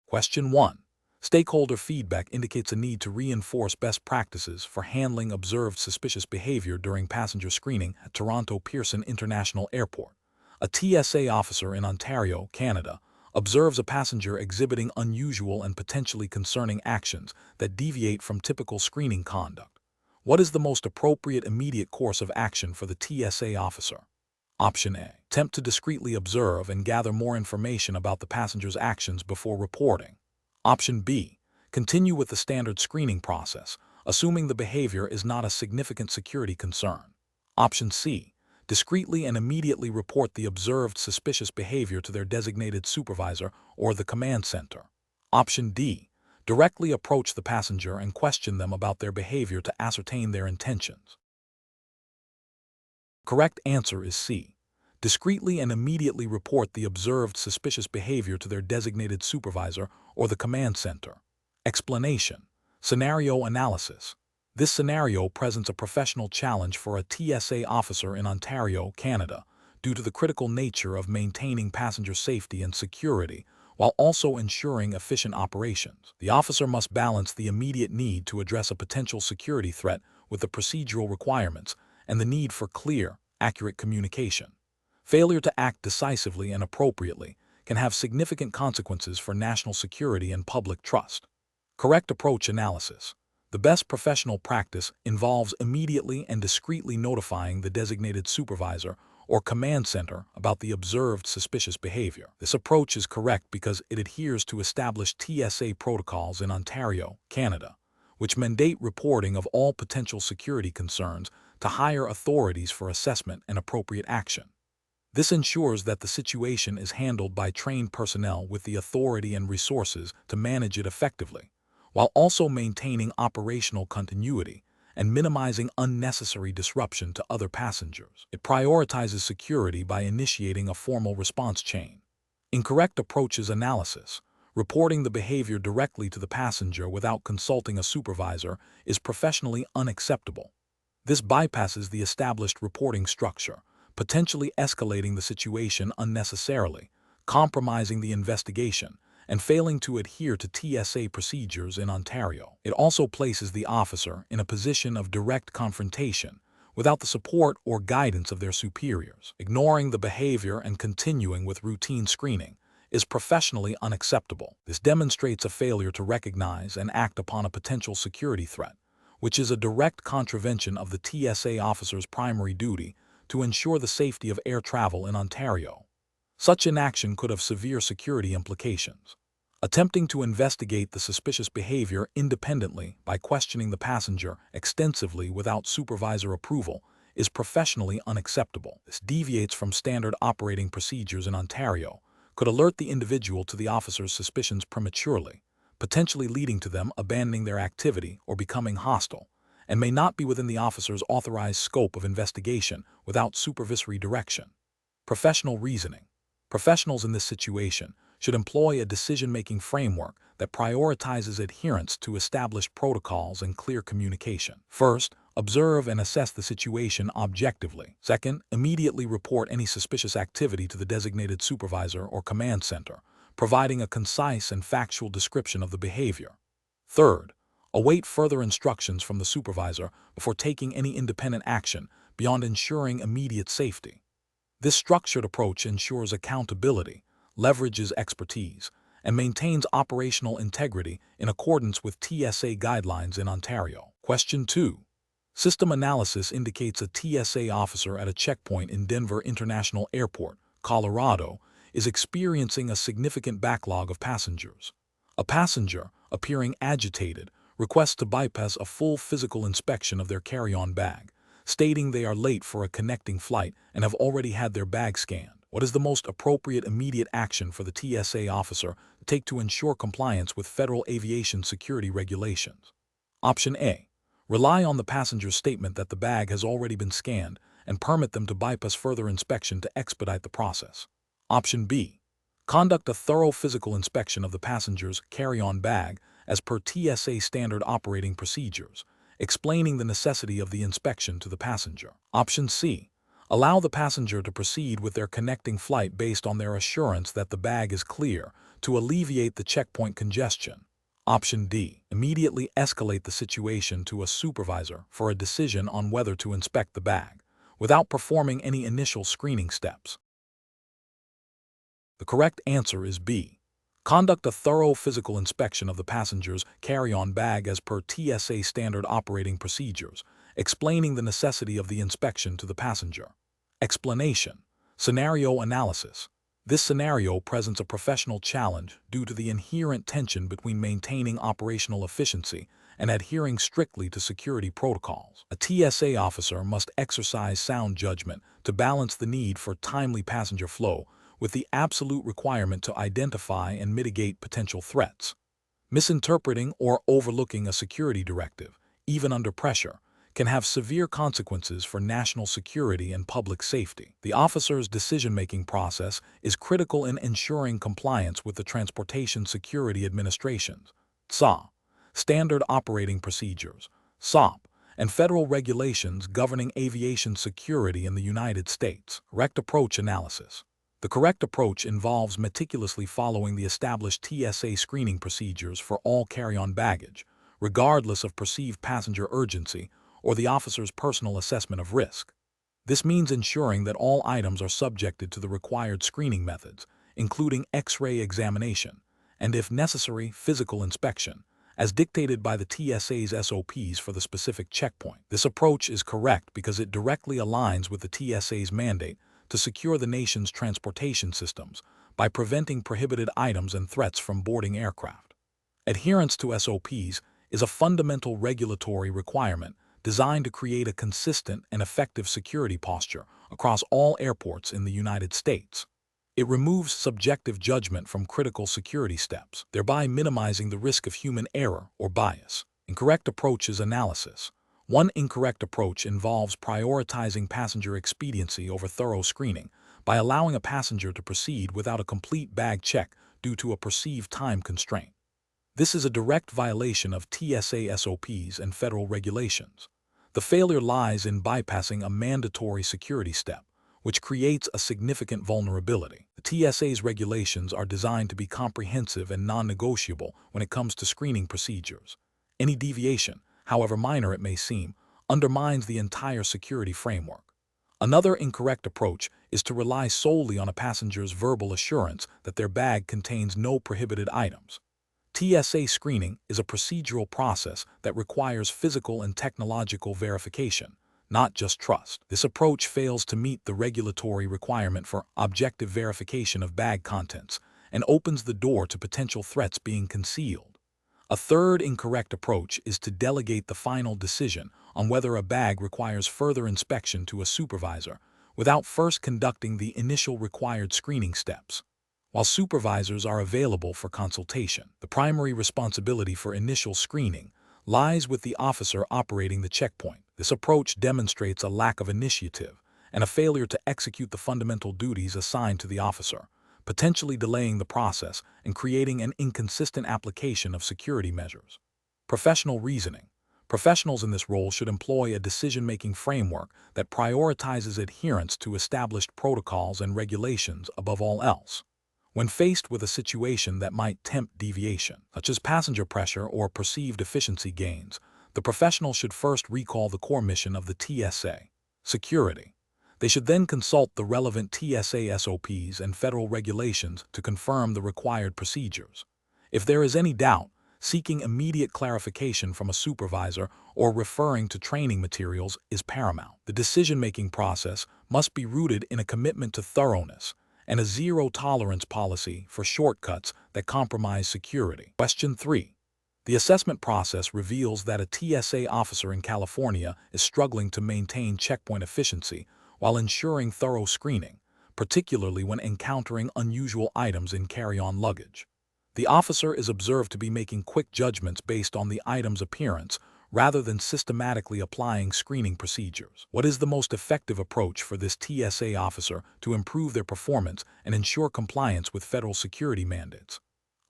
Question 1. Stakeholder feedback indicates a need to reinforce best practices for handling observed suspicious behavior during passenger screening at Toronto Pearson International Airport. A TSA officer in Ontario, Canada, observes a passenger exhibiting unusual and potentially concerning actions that deviate from typical screening conduct. What is the most appropriate immediate course of action for the TSA officer? Option A. Attempt to discreetly observe and gather more information about the passenger's actions before reporting. Option B. Continue with the standard screening process, assuming the behavior is not a significant security concern. Option C. Discreetly and immediately report the observed suspicious behavior to their designated supervisor or the command center. Option D. Directly approach the passenger and question them about their behavior to ascertain their intentions. Correct answer is C. Discreetly and immediately report the observed suspicious behavior to their designated supervisor or the command center. Explanation. Scenario analysis. This scenario presents a professional challenge for a TSA officer in Ontario, Canada, due to the critical nature of maintaining passenger safety and security while also ensuring efficient operations. The officer must balance the immediate need to address a potential security threat with the procedural requirements and the need for clear, accurate communication. Failure to act decisively and appropriately can have significant consequences for national security and public trust. Correct approach analysis. The best professional practice involves immediately and discreetly notifying the designated supervisor or command center about the observed suspicious behavior. This approach is correct because it adheres to established TSA protocols in Ontario, Canada, which mandate reporting of all potential security concerns to higher authorities for assessment and appropriate action. This ensures that the situation is handled by trained personnel with the authority and resources to manage it effectively, while also maintaining operational continuity and minimizing unnecessary disruption to other passengers. It prioritizes security by initiating a formal response chain. Incorrect approaches analysis. Reporting the behavior directly to the passenger without consulting a supervisor is professionally unacceptable. This bypasses the established reporting structure, potentially escalating the situation unnecessarily, compromising the investigation, and failing to adhere to TSA procedures in Ontario. It also places the officer in a position of direct confrontation without the support or guidance of their superiors. Ignoring the behavior and continuing with routine screening is professionally unacceptable. This demonstrates a failure to recognize and act upon a potential security threat, which is a direct contravention of the TSA officer's primary duty to ensure the safety of air travel in Ontario. Such inaction could have severe security implications. Attempting to investigate the suspicious behavior independently by questioning the passenger extensively without supervisor approval is professionally unacceptable. This deviates from standard operating procedures in Ontario, could alert the individual to the officer's suspicions prematurely, potentially leading to them abandoning their activity or becoming hostile, and may not be within the officer's authorized scope of investigation without supervisory direction. Professional reasoning. Professionals in this situation should employ a decision-making framework that prioritizes adherence to established protocols and clear communication. First, observe and assess the situation objectively. Second, immediately report any suspicious activity to the designated supervisor or command center, providing a concise and factual description of the behavior. Third, await further instructions from the supervisor before taking any independent action beyond ensuring immediate safety. This structured approach ensures accountability, leverages expertise, and maintains operational integrity in accordance with TSA guidelines in Ontario. Question 2. System analysis indicates a TSA officer at a checkpoint in Denver International Airport, Colorado, is experiencing a significant backlog of passengers. A passenger, appearing agitated, requests to bypass a full physical inspection of their carry-on bag, stating they are late for a connecting flight and have already had their bag scanned. What is the most appropriate immediate action for the TSA officer to take to ensure compliance with federal aviation security regulations? Option A. Rely on the passenger's statement that the bag has already been scanned and permit them to bypass further inspection to expedite the process. Option B. Conduct a thorough physical inspection of the passenger's carry-on bag as per TSA standard operating procedures, explaining the necessity of the inspection to the passenger. Option C. Allow the passenger to proceed with their connecting flight based on their assurance that the bag is clear to alleviate the checkpoint congestion. Option D. Immediately escalate the situation to a supervisor for a decision on whether to inspect the bag, without performing any initial screening steps. The correct answer is B. Conduct a thorough physical inspection of the passenger's carry-on bag as per TSA standard operating procedures, explaining the necessity of the inspection to the passenger. Explanation. Scenario analysis. This scenario presents a professional challenge due to the inherent tension between maintaining operational efficiency and adhering strictly to security protocols. A TSA officer must exercise sound judgment to balance the need for timely passenger flow with the absolute requirement to identify and mitigate potential threats. Misinterpreting or overlooking a security directive, even under pressure, can have severe consequences for national security and public safety. The officer's decision-making process is critical in ensuring compliance with the Transportation Security Administration's TSA, Standard Operating Procedures, SOP, and federal regulations governing aviation security in the United States. Correct approach analysis. The correct approach involves meticulously following the established TSA screening procedures for all carry-on baggage, regardless of perceived passenger urgency or the officer's personal assessment of risk. This means ensuring that all items are subjected to the required screening methods, including X-ray examination, and if necessary, physical inspection, as dictated by the TSA's SOPs for the specific checkpoint. This approach is correct because it directly aligns with the TSA's mandate to secure the nation's transportation systems by preventing prohibited items and threats from boarding aircraft. Adherence to SOPs is a fundamental regulatory requirement designed to create a consistent and effective security posture across all airports in the United States. It removes subjective judgment from critical security steps, thereby minimizing the risk of human error or bias. Incorrect approaches analysis. One incorrect approach involves prioritizing passenger expediency over thorough screening by allowing a passenger to proceed without a complete bag check due to a perceived time constraint. This is a direct violation of TSA SOPs and federal regulations. The failure lies in bypassing a mandatory security step, which creates a significant vulnerability. The TSA's regulations are designed to be comprehensive and non-negotiable when it comes to screening procedures. Any deviation, however minor it may seem, undermines the entire security framework. Another incorrect approach is to rely solely on a passenger's verbal assurance that their bag contains no prohibited items. TSA screening is a procedural process that requires physical and technological verification, not just trust. This approach fails to meet the regulatory requirement for objective verification of bag contents and opens the door to potential threats being concealed. A third incorrect approach is to delegate the final decision on whether a bag requires further inspection to a supervisor without first conducting the initial required screening steps. While supervisors are available for consultation, the primary responsibility for initial screening lies with the officer operating the checkpoint. This approach demonstrates a lack of initiative and a failure to execute the fundamental duties assigned to the officer, potentially delaying the process and creating an inconsistent application of security measures. Professional reasoning. Professionals in this role should employ a decision-making framework that prioritizes adherence to established protocols and regulations above all else. When faced with a situation that might tempt deviation, such as passenger pressure or perceived efficiency gains, the professional should first recall the core mission of the TSA, security. They should then consult the relevant TSA SOPs and federal regulations to confirm the required procedures. If there is any doubt, seeking immediate clarification from a supervisor or referring to training materials is paramount. The decision-making process must be rooted in a commitment to thoroughness and a zero-tolerance policy for shortcuts that compromise security. Question 3. The assessment process reveals that a TSA officer in California is struggling to maintain checkpoint efficiency while ensuring thorough screening, particularly when encountering unusual items in carry-on luggage. The officer is observed to be making quick judgments based on the item's appearance rather than systematically applying screening procedures. What is the most effective approach for this TSA officer to improve their performance and ensure compliance with federal security mandates?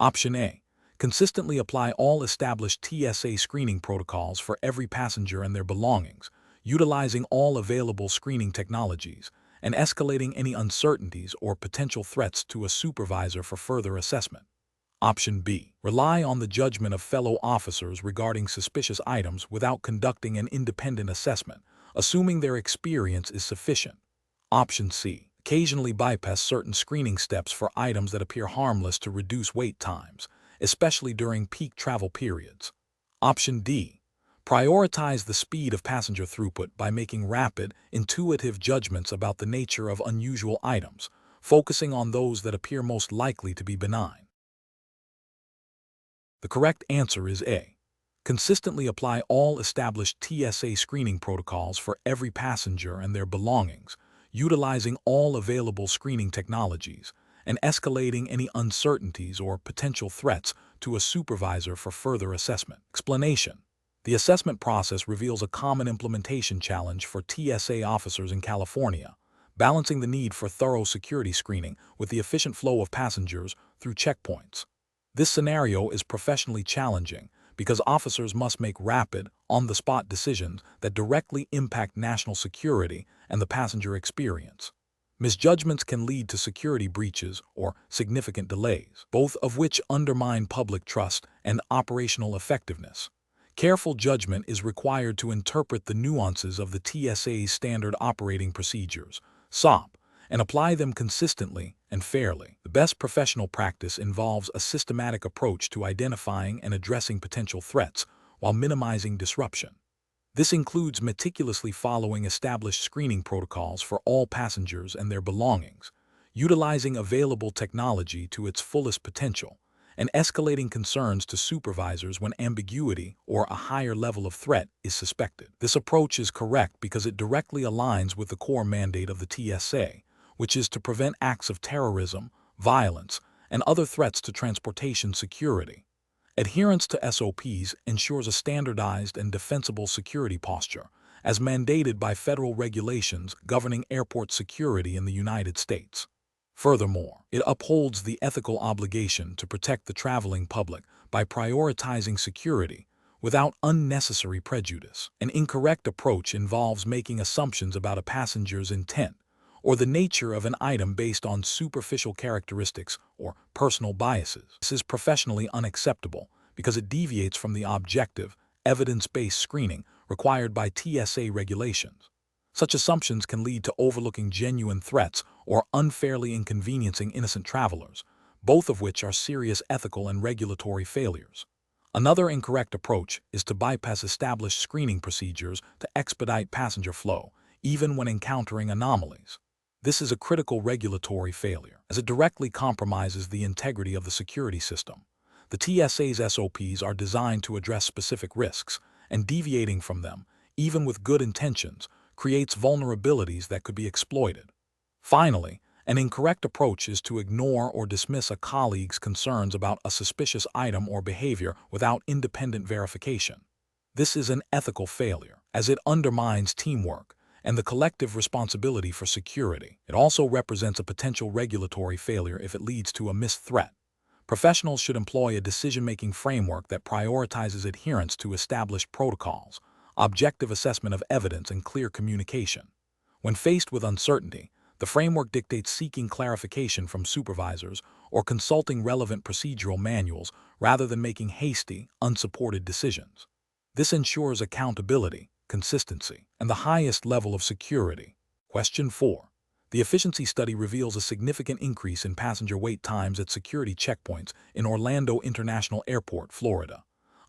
Option A. Consistently apply all established TSA screening protocols for every passenger and their belongings, utilizing all available screening technologies, and escalating any uncertainties or potential threats to a supervisor for further assessment. Option B. Rely on the judgment of fellow officers regarding suspicious items without conducting an independent assessment, assuming their experience is sufficient. Option C. Occasionally bypass certain screening steps for items that appear harmless to reduce wait times, especially during peak travel periods. Option D. Prioritize the speed of passenger throughput by making rapid, intuitive judgments about the nature of unusual items, focusing on those that appear most likely to be benign. The correct answer is A. Consistently apply all established TSA screening protocols for every passenger and their belongings, utilizing all available screening technologies, and escalating any uncertainties or potential threats to a supervisor for further assessment. Explanation. The assessment process reveals a common implementation challenge for TSA officers in California, balancing the need for thorough security screening with the efficient flow of passengers through checkpoints. This scenario is professionally challenging because officers must make rapid, on-the-spot decisions that directly impact national security and the passenger experience. Misjudgments can lead to security breaches or significant delays, both of which undermine public trust and operational effectiveness. Careful judgment is required to interpret the nuances of the TSA's standard operating procedures, SOP, and apply them consistently and fairly. The best professional practice involves a systematic approach to identifying and addressing potential threats while minimizing disruption. This includes meticulously following established screening protocols for all passengers and their belongings, utilizing available technology to its fullest potential, and escalating concerns to supervisors when ambiguity or a higher level of threat is suspected. This approach is correct because it directly aligns with the core mandate of the TSA, which is to prevent acts of terrorism, violence, and other threats to transportation security. Adherence to SOPs ensures a standardized and defensible security posture, as mandated by federal regulations governing airport security in the United States. Furthermore, it upholds the ethical obligation to protect the traveling public by prioritizing security without unnecessary prejudice. An incorrect approach involves making assumptions about a passenger's intent or the nature of an item based on superficial characteristics or personal biases. This is professionally unacceptable because it deviates from the objective, evidence-based screening required by TSA regulations. Such assumptions can lead to overlooking genuine threats or unfairly inconveniencing innocent travelers, both of which are serious ethical and regulatory failures. Another incorrect approach is to bypass established screening procedures to expedite passenger flow, even when encountering anomalies. This is a critical regulatory failure, as it directly compromises the integrity of the security system. The TSA's SOPs are designed to address specific risks, and deviating from them, even with good intentions, creates vulnerabilities that could be exploited. Finally, an incorrect approach is to ignore or dismiss a colleague's concerns about a suspicious item or behavior without independent verification. This is an ethical failure, as it undermines teamwork and the collective responsibility for security. It also represents a potential regulatory failure if it leads to a missed threat. Professionals should employ a decision-making framework that prioritizes adherence to established protocols, objective assessment of evidence, and clear communication. When faced with uncertainty, the framework dictates seeking clarification from supervisors or consulting relevant procedural manuals rather than making hasty, unsupported decisions. This ensures accountability, consistency, and the highest level of security. Question 4. The efficiency study reveals a significant increase in passenger wait times at security checkpoints in Orlando International Airport, Florida.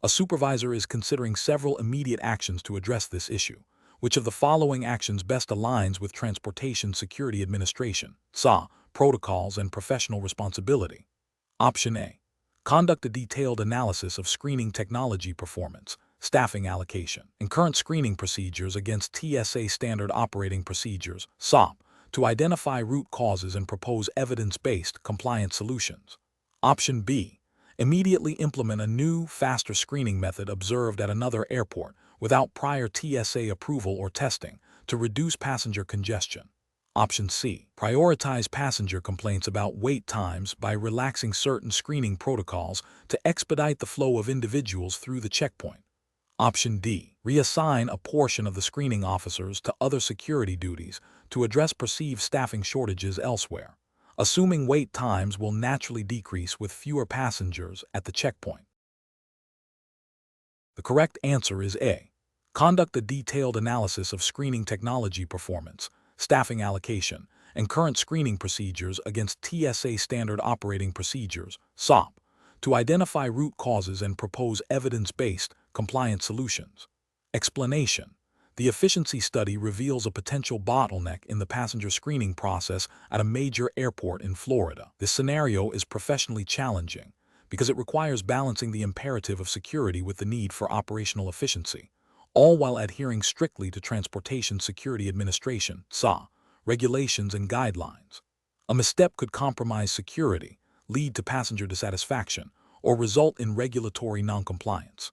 A supervisor is considering several immediate actions to address this issue. Which of the following actions best aligns with Transportation Security Administration (TSA) protocols and professional responsibility? Option A. Conduct a detailed analysis of screening technology performance, staffing allocation, and current screening procedures against TSA Standard Operating Procedures (SOP) to identify root causes and propose evidence-based compliance solutions. Option B. Immediately implement a new, faster screening method observed at another airport without prior TSA approval or testing to reduce passenger congestion. Option C. Prioritize passenger complaints about wait times by relaxing certain screening protocols to expedite the flow of individuals through the checkpoint. Option D. Reassign a portion of the screening officers to other security duties to address perceived staffing shortages elsewhere, assuming wait times will naturally decrease with fewer passengers at the checkpoint. The correct answer is A. Conduct a detailed analysis of screening technology performance, staffing allocation, and current screening procedures against TSA Standard Operating Procedures, SOP, to identify root causes and propose evidence-based, compliant solutions. Explanation. The efficiency study reveals a potential bottleneck in the passenger screening process at a major airport in Florida. This scenario is professionally challenging because it requires balancing the imperative of security with the need for operational efficiency, all while adhering strictly to Transportation Security Administration (TSA) regulations and guidelines. A misstep could compromise security, lead to passenger dissatisfaction, or result in regulatory noncompliance.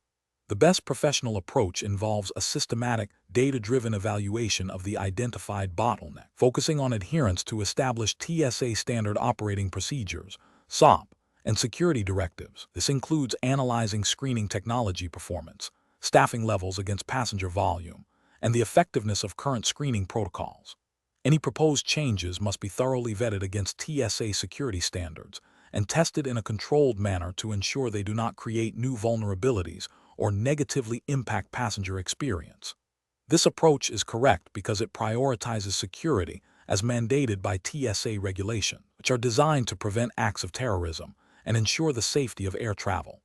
The best professional approach involves a systematic, data-driven evaluation of the identified bottleneck, focusing on adherence to established TSA Standard Operating Procedures (SOP) and security directives. This includes analyzing screening technology performance, staffing levels against passenger volume, and the effectiveness of current screening protocols. Any proposed changes must be thoroughly vetted against TSA security standards and tested in a controlled manner to ensure they do not create new vulnerabilities or negatively impact passenger experience. This approach is correct because it prioritizes security as mandated by TSA regulation, which are designed to prevent acts of terrorism and ensure the safety of air travel.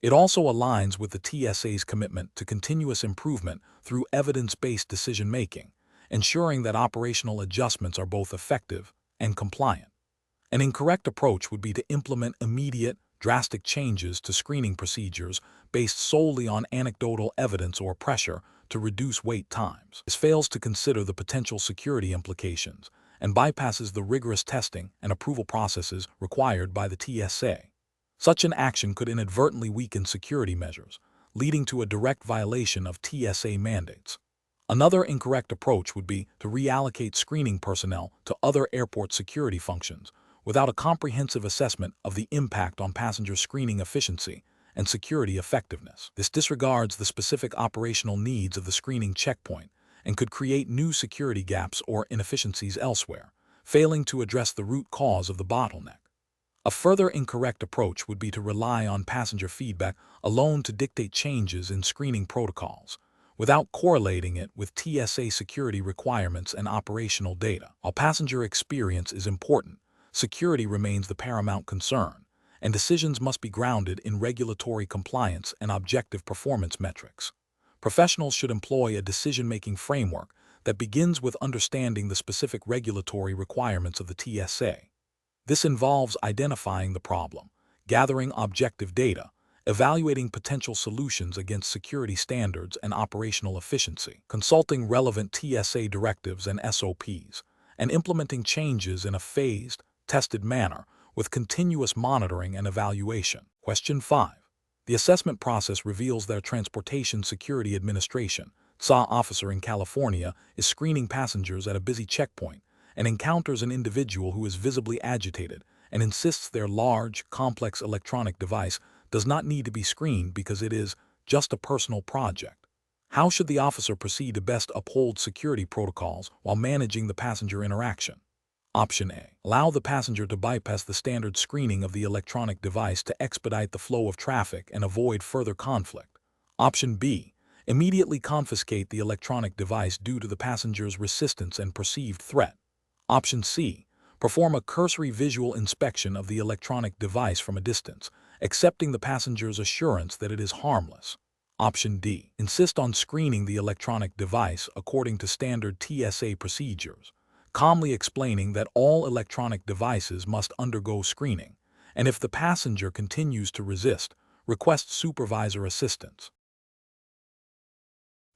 It also aligns with the TSA's commitment to continuous improvement through evidence-based decision-making, ensuring that operational adjustments are both effective and compliant. An incorrect approach would be to implement immediate, drastic changes to screening procedures based solely on anecdotal evidence or pressure to reduce wait times. This fails to consider the potential security implications and bypasses the rigorous testing and approval processes required by the TSA. Such an action could inadvertently weaken security measures, leading to a direct violation of TSA mandates. Another incorrect approach would be to reallocate screening personnel to other airport security functions without a comprehensive assessment of the impact on passenger screening efficiency and security effectiveness. This disregards the specific operational needs of the screening checkpoint and could create new security gaps or inefficiencies elsewhere, failing to address the root cause of the bottleneck. A further incorrect approach would be to rely on passenger feedback alone to dictate changes in screening protocols, without correlating it with TSA security requirements and operational data. While passenger experience is important, security remains the paramount concern, and decisions must be grounded in regulatory compliance and objective performance metrics. Professionals should employ a decision-making framework that begins with understanding the specific regulatory requirements of the TSA. This involves identifying the problem, gathering objective data, evaluating potential solutions against security standards and operational efficiency, consulting relevant TSA directives and SOPs, and implementing changes in a phased, tested manner with continuous monitoring and evaluation. Question 5. The assessment process reveals that a Transportation Security Administration TSA officer in California is screening passengers at a busy checkpoint and encounters an individual who is visibly agitated and insists their large, complex electronic device does not need to be screened because it is just a personal project. How should the officer proceed to best uphold security protocols while managing the passenger interaction? Option A. Allow the passenger to bypass the standard screening of the electronic device to expedite the flow of traffic and avoid further conflict. Option B. Immediately confiscate the electronic device due to the passenger's resistance and perceived threat. Option C. Perform a cursory visual inspection of the electronic device from a distance, accepting the passenger's assurance that it is harmless. Option D. Insist on screening the electronic device according to standard TSA procedures, calmly explaining that all electronic devices must undergo screening, and if the passenger continues to resist, request supervisor assistance.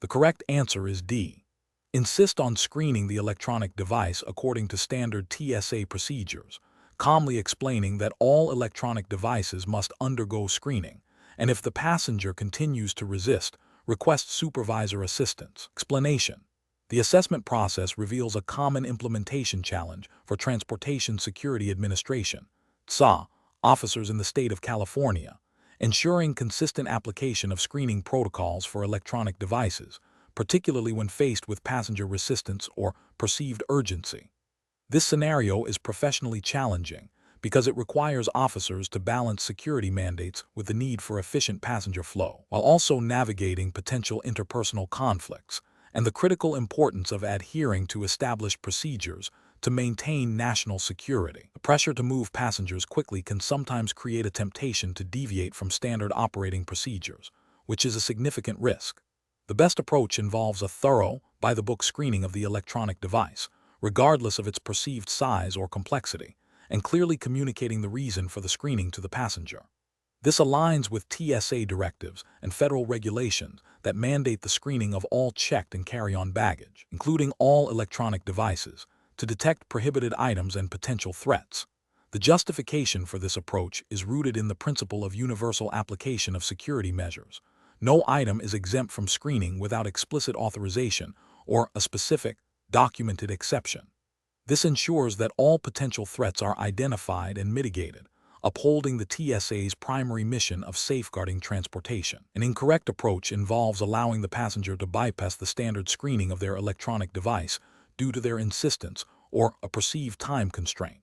The correct answer is D. Insist on screening the electronic device according to standard TSA procedures, calmly explaining that all electronic devices must undergo screening, and if the passenger continues to resist, request supervisor assistance. Explanation. The assessment process reveals a common implementation challenge for Transportation Security Administration (TSA) officers in the state of California, ensuring consistent application of screening protocols for electronic devices, particularly when faced with passenger resistance or perceived urgency. This scenario is professionally challenging because it requires officers to balance security mandates with the need for efficient passenger flow, while also navigating potential interpersonal conflicts and the critical importance of adhering to established procedures to maintain national security. The pressure to move passengers quickly can sometimes create a temptation to deviate from standard operating procedures, which is a significant risk. The best approach involves a thorough, by-the-book screening of the electronic device, regardless of its perceived size or complexity, and clearly communicating the reason for the screening to the passenger. This aligns with TSA directives and federal regulations that mandate the screening of all checked and carry-on baggage, including all electronic devices, to detect prohibited items and potential threats. The justification for this approach is rooted in the principle of universal application of security measures. No item is exempt from screening without explicit authorization or a specific, documented exception. This ensures that all potential threats are identified and mitigated, upholding the TSA's primary mission of safeguarding transportation. An incorrect approach involves allowing the passenger to bypass the standard screening of their electronic device due to their insistence or a perceived time constraint.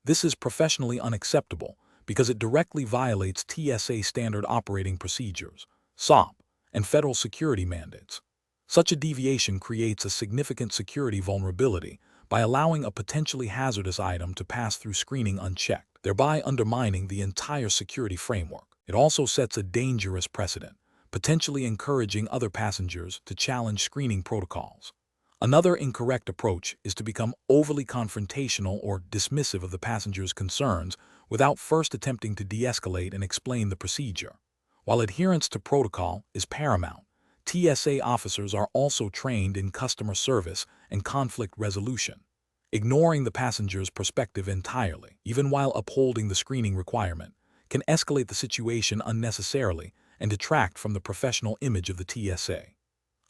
This is professionally unacceptable because it directly violates TSA Standard Operating Procedures, SOP, and federal security mandates. Such a deviation creates a significant security vulnerability by allowing a potentially hazardous item to pass through screening unchecked, thereby undermining the entire security framework. It also sets a dangerous precedent, potentially encouraging other passengers to challenge screening protocols. Another incorrect approach is to become overly confrontational or dismissive of the passenger's concerns without first attempting to de-escalate and explain the procedure. While adherence to protocol is paramount, TSA officers are also trained in customer service and conflict resolution. Ignoring the passenger's perspective entirely, even while upholding the screening requirement, can escalate the situation unnecessarily and detract from the professional image of the TSA.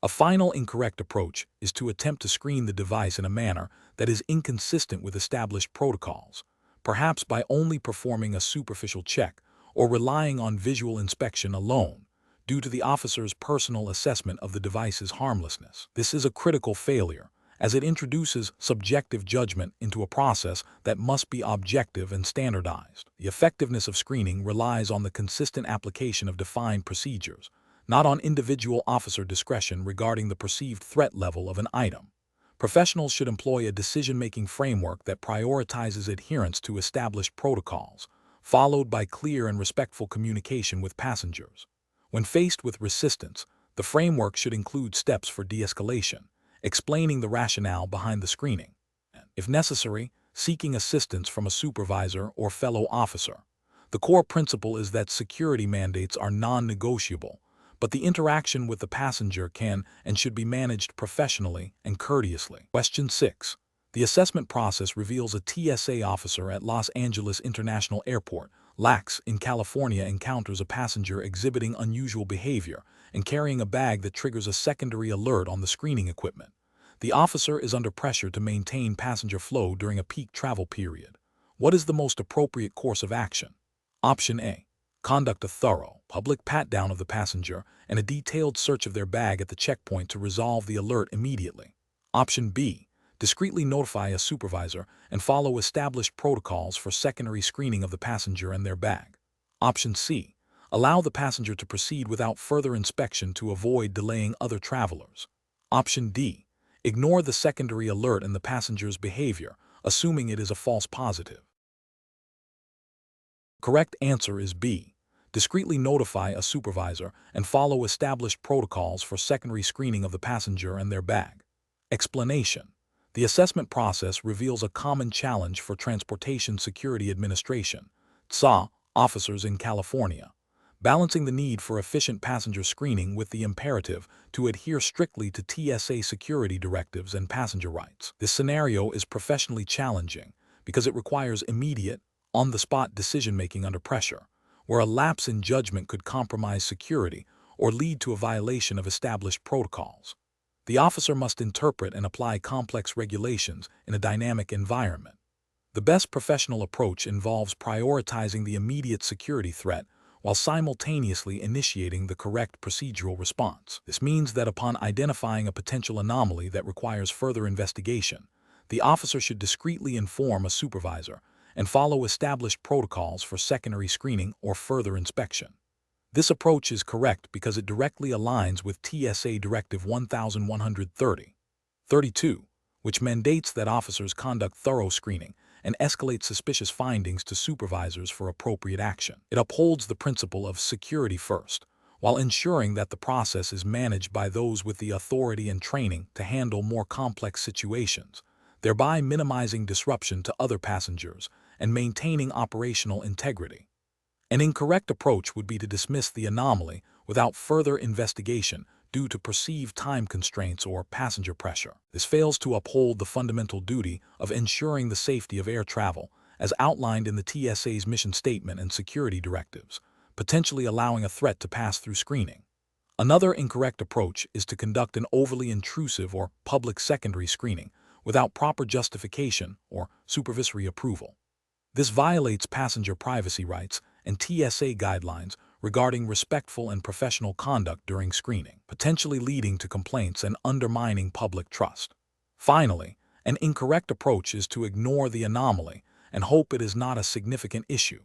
A final incorrect approach is to attempt to screen the device in a manner that is inconsistent with established protocols, perhaps by only performing a superficial check or relying on visual inspection alone, due to the officer's personal assessment of the device's harmlessness. This is a critical failure, as it introduces subjective judgment into a process that must be objective and standardized. The effectiveness of screening relies on the consistent application of defined procedures, not on individual officer discretion regarding the perceived threat level of an item. Professionals should employ a decision-making framework that prioritizes adherence to established protocols, followed by clear and respectful communication with passengers. When faced with resistance, the framework should include steps for de-escalation, explaining the rationale behind the screening, and, if necessary, seeking assistance from a supervisor or fellow officer. The core principle is that security mandates are non-negotiable, but the interaction with the passenger can and should be managed professionally and courteously. Question 6. The assessment process reveals a TSA officer at Los Angeles International Airport, LAX, in California encounters a passenger exhibiting unusual behavior and carrying a bag that triggers a secondary alert on the screening equipment. The officer is under pressure to maintain passenger flow during a peak travel period. What is the most appropriate course of action? Option A. Conduct a thorough, public pat-down of the passenger and a detailed search of their bag at the checkpoint to resolve the alert immediately. Option B. Discreetly notify a supervisor and follow established protocols for secondary screening of the passenger and their bag. Option C. Allow the passenger to proceed without further inspection to avoid delaying other travelers. Option D. Ignore the secondary alert and the passenger's behavior, assuming it is a false positive. Correct answer is B. Discreetly notify a supervisor and follow established protocols for secondary screening of the passenger and their bag. Explanation. The assessment process reveals a common challenge for Transportation Security Administration, TSA, officers in California, balancing the need for efficient passenger screening with the imperative to adhere strictly to TSA security directives and passenger rights. This scenario is professionally challenging because it requires immediate, on-the-spot decision-making under pressure, where a lapse in judgment could compromise security or lead to a violation of established protocols. The officer must interpret and apply complex regulations in a dynamic environment. The best professional approach involves prioritizing the immediate security threat while simultaneously initiating the correct procedural response. This means that upon identifying a potential anomaly that requires further investigation, the officer should discreetly inform a supervisor and follow established protocols for secondary screening or further inspection. This approach is correct because it directly aligns with TSA Directive 1130-32, which mandates that officers conduct thorough screening and escalate suspicious findings to supervisors for appropriate action. It upholds the principle of security first, while ensuring that the process is managed by those with the authority and training to handle more complex situations, thereby minimizing disruption to other passengers and maintaining operational integrity. An incorrect approach would be to dismiss the anomaly without further investigation due to perceived time constraints or passenger pressure. This fails to uphold the fundamental duty of ensuring the safety of air travel, as outlined in the TSA's mission statement and security directives, potentially allowing a threat to pass through screening. Another incorrect approach is to conduct an overly intrusive or public secondary screening without proper justification or supervisory approval. This violates passenger privacy rights and TSA guidelines regarding respectful and professional conduct during screening, potentially leading to complaints and undermining public trust. Finally, an incorrect approach is to ignore the anomaly and hope it is not a significant issue.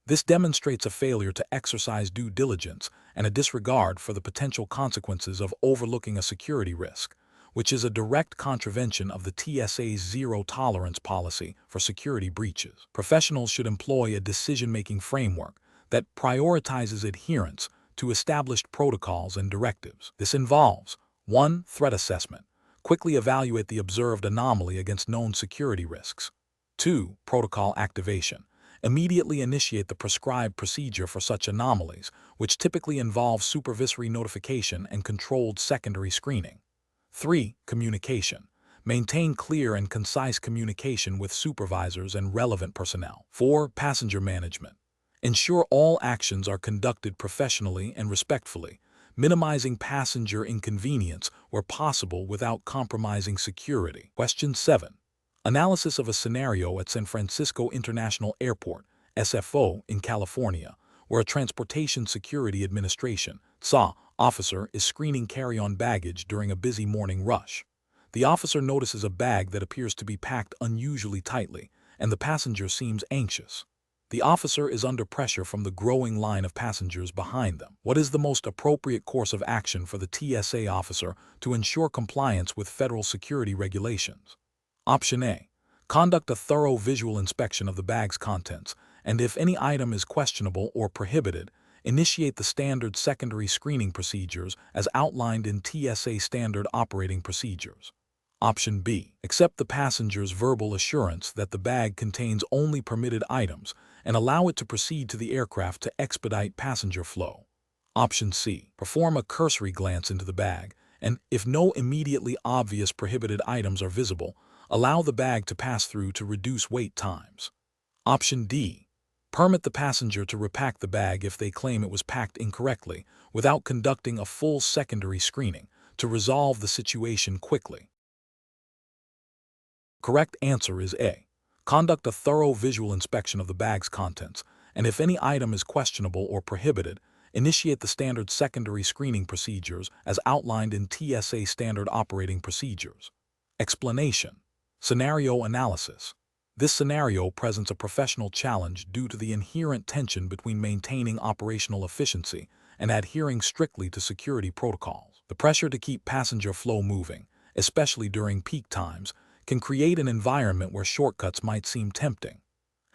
This demonstrates a failure to exercise due diligence and a disregard for the potential consequences of overlooking a security risk, which is a direct contravention of the TSA's zero-tolerance policy for security breaches. Professionals should employ a decision-making framework that prioritizes adherence to established protocols and directives. This involves 1. Threat assessment. Quickly evaluate the observed anomaly against known security risks. 2. Protocol activation. Immediately initiate the prescribed procedure for such anomalies, which typically involves supervisory notification and controlled secondary screening. 3. Communication. Maintain clear and concise communication with supervisors and relevant personnel. 4. Passenger management. Ensure all actions are conducted professionally and respectfully, minimizing passenger inconvenience where possible without compromising security. Question 7. Analysis of a scenario at San Francisco International Airport, SFO, in California, where a Transportation Security Administration, TSA, officer is screening carry-on baggage during a busy morning rush. The officer notices a bag that appears to be packed unusually tightly, and the passenger seems anxious. The officer is under pressure from the growing line of passengers behind them. What is the most appropriate course of action for the TSA officer to ensure compliance with federal security regulations? Option A. Conduct a thorough visual inspection of the bag's contents, and if any item is questionable or prohibited, initiate the standard secondary screening procedures as outlined in TSA Standard Operating Procedures. Option B. Accept the passenger's verbal assurance that the bag contains only permitted items and allow it to proceed to the aircraft to expedite passenger flow. Option C. Perform a cursory glance into the bag, and if no immediately obvious prohibited items are visible, allow the bag to pass through to reduce wait times. Option D. Permit the passenger to repack the bag if they claim it was packed incorrectly, without conducting a full secondary screening, to resolve the situation quickly. Correct answer is A. Conduct a thorough visual inspection of the bag's contents, and if any item is questionable or prohibited, initiate the standard secondary screening procedures as outlined in TSA Standard Operating Procedures. Explanation. Scenario analysis. This scenario presents a professional challenge due to the inherent tension between maintaining operational efficiency and adhering strictly to security protocols. The pressure to keep passenger flow moving, especially during peak times, can create an environment where shortcuts might seem tempting.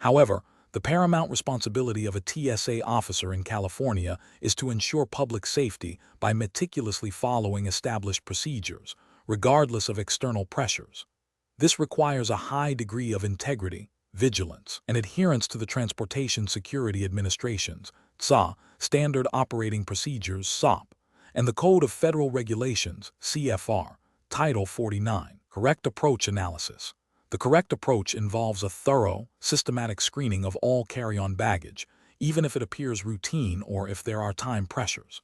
However, the paramount responsibility of a TSA officer in California is to ensure public safety by meticulously following established procedures, regardless of external pressures. This requires a high degree of integrity, vigilance, and adherence to the Transportation Security Administration's TSA Standard Operating Procedures (SOP) and the Code of Federal Regulations (CFR) Title 49. Correct approach analysis. The correct approach involves a thorough, systematic screening of all carry-on baggage, even if it appears routine or if there are time pressures.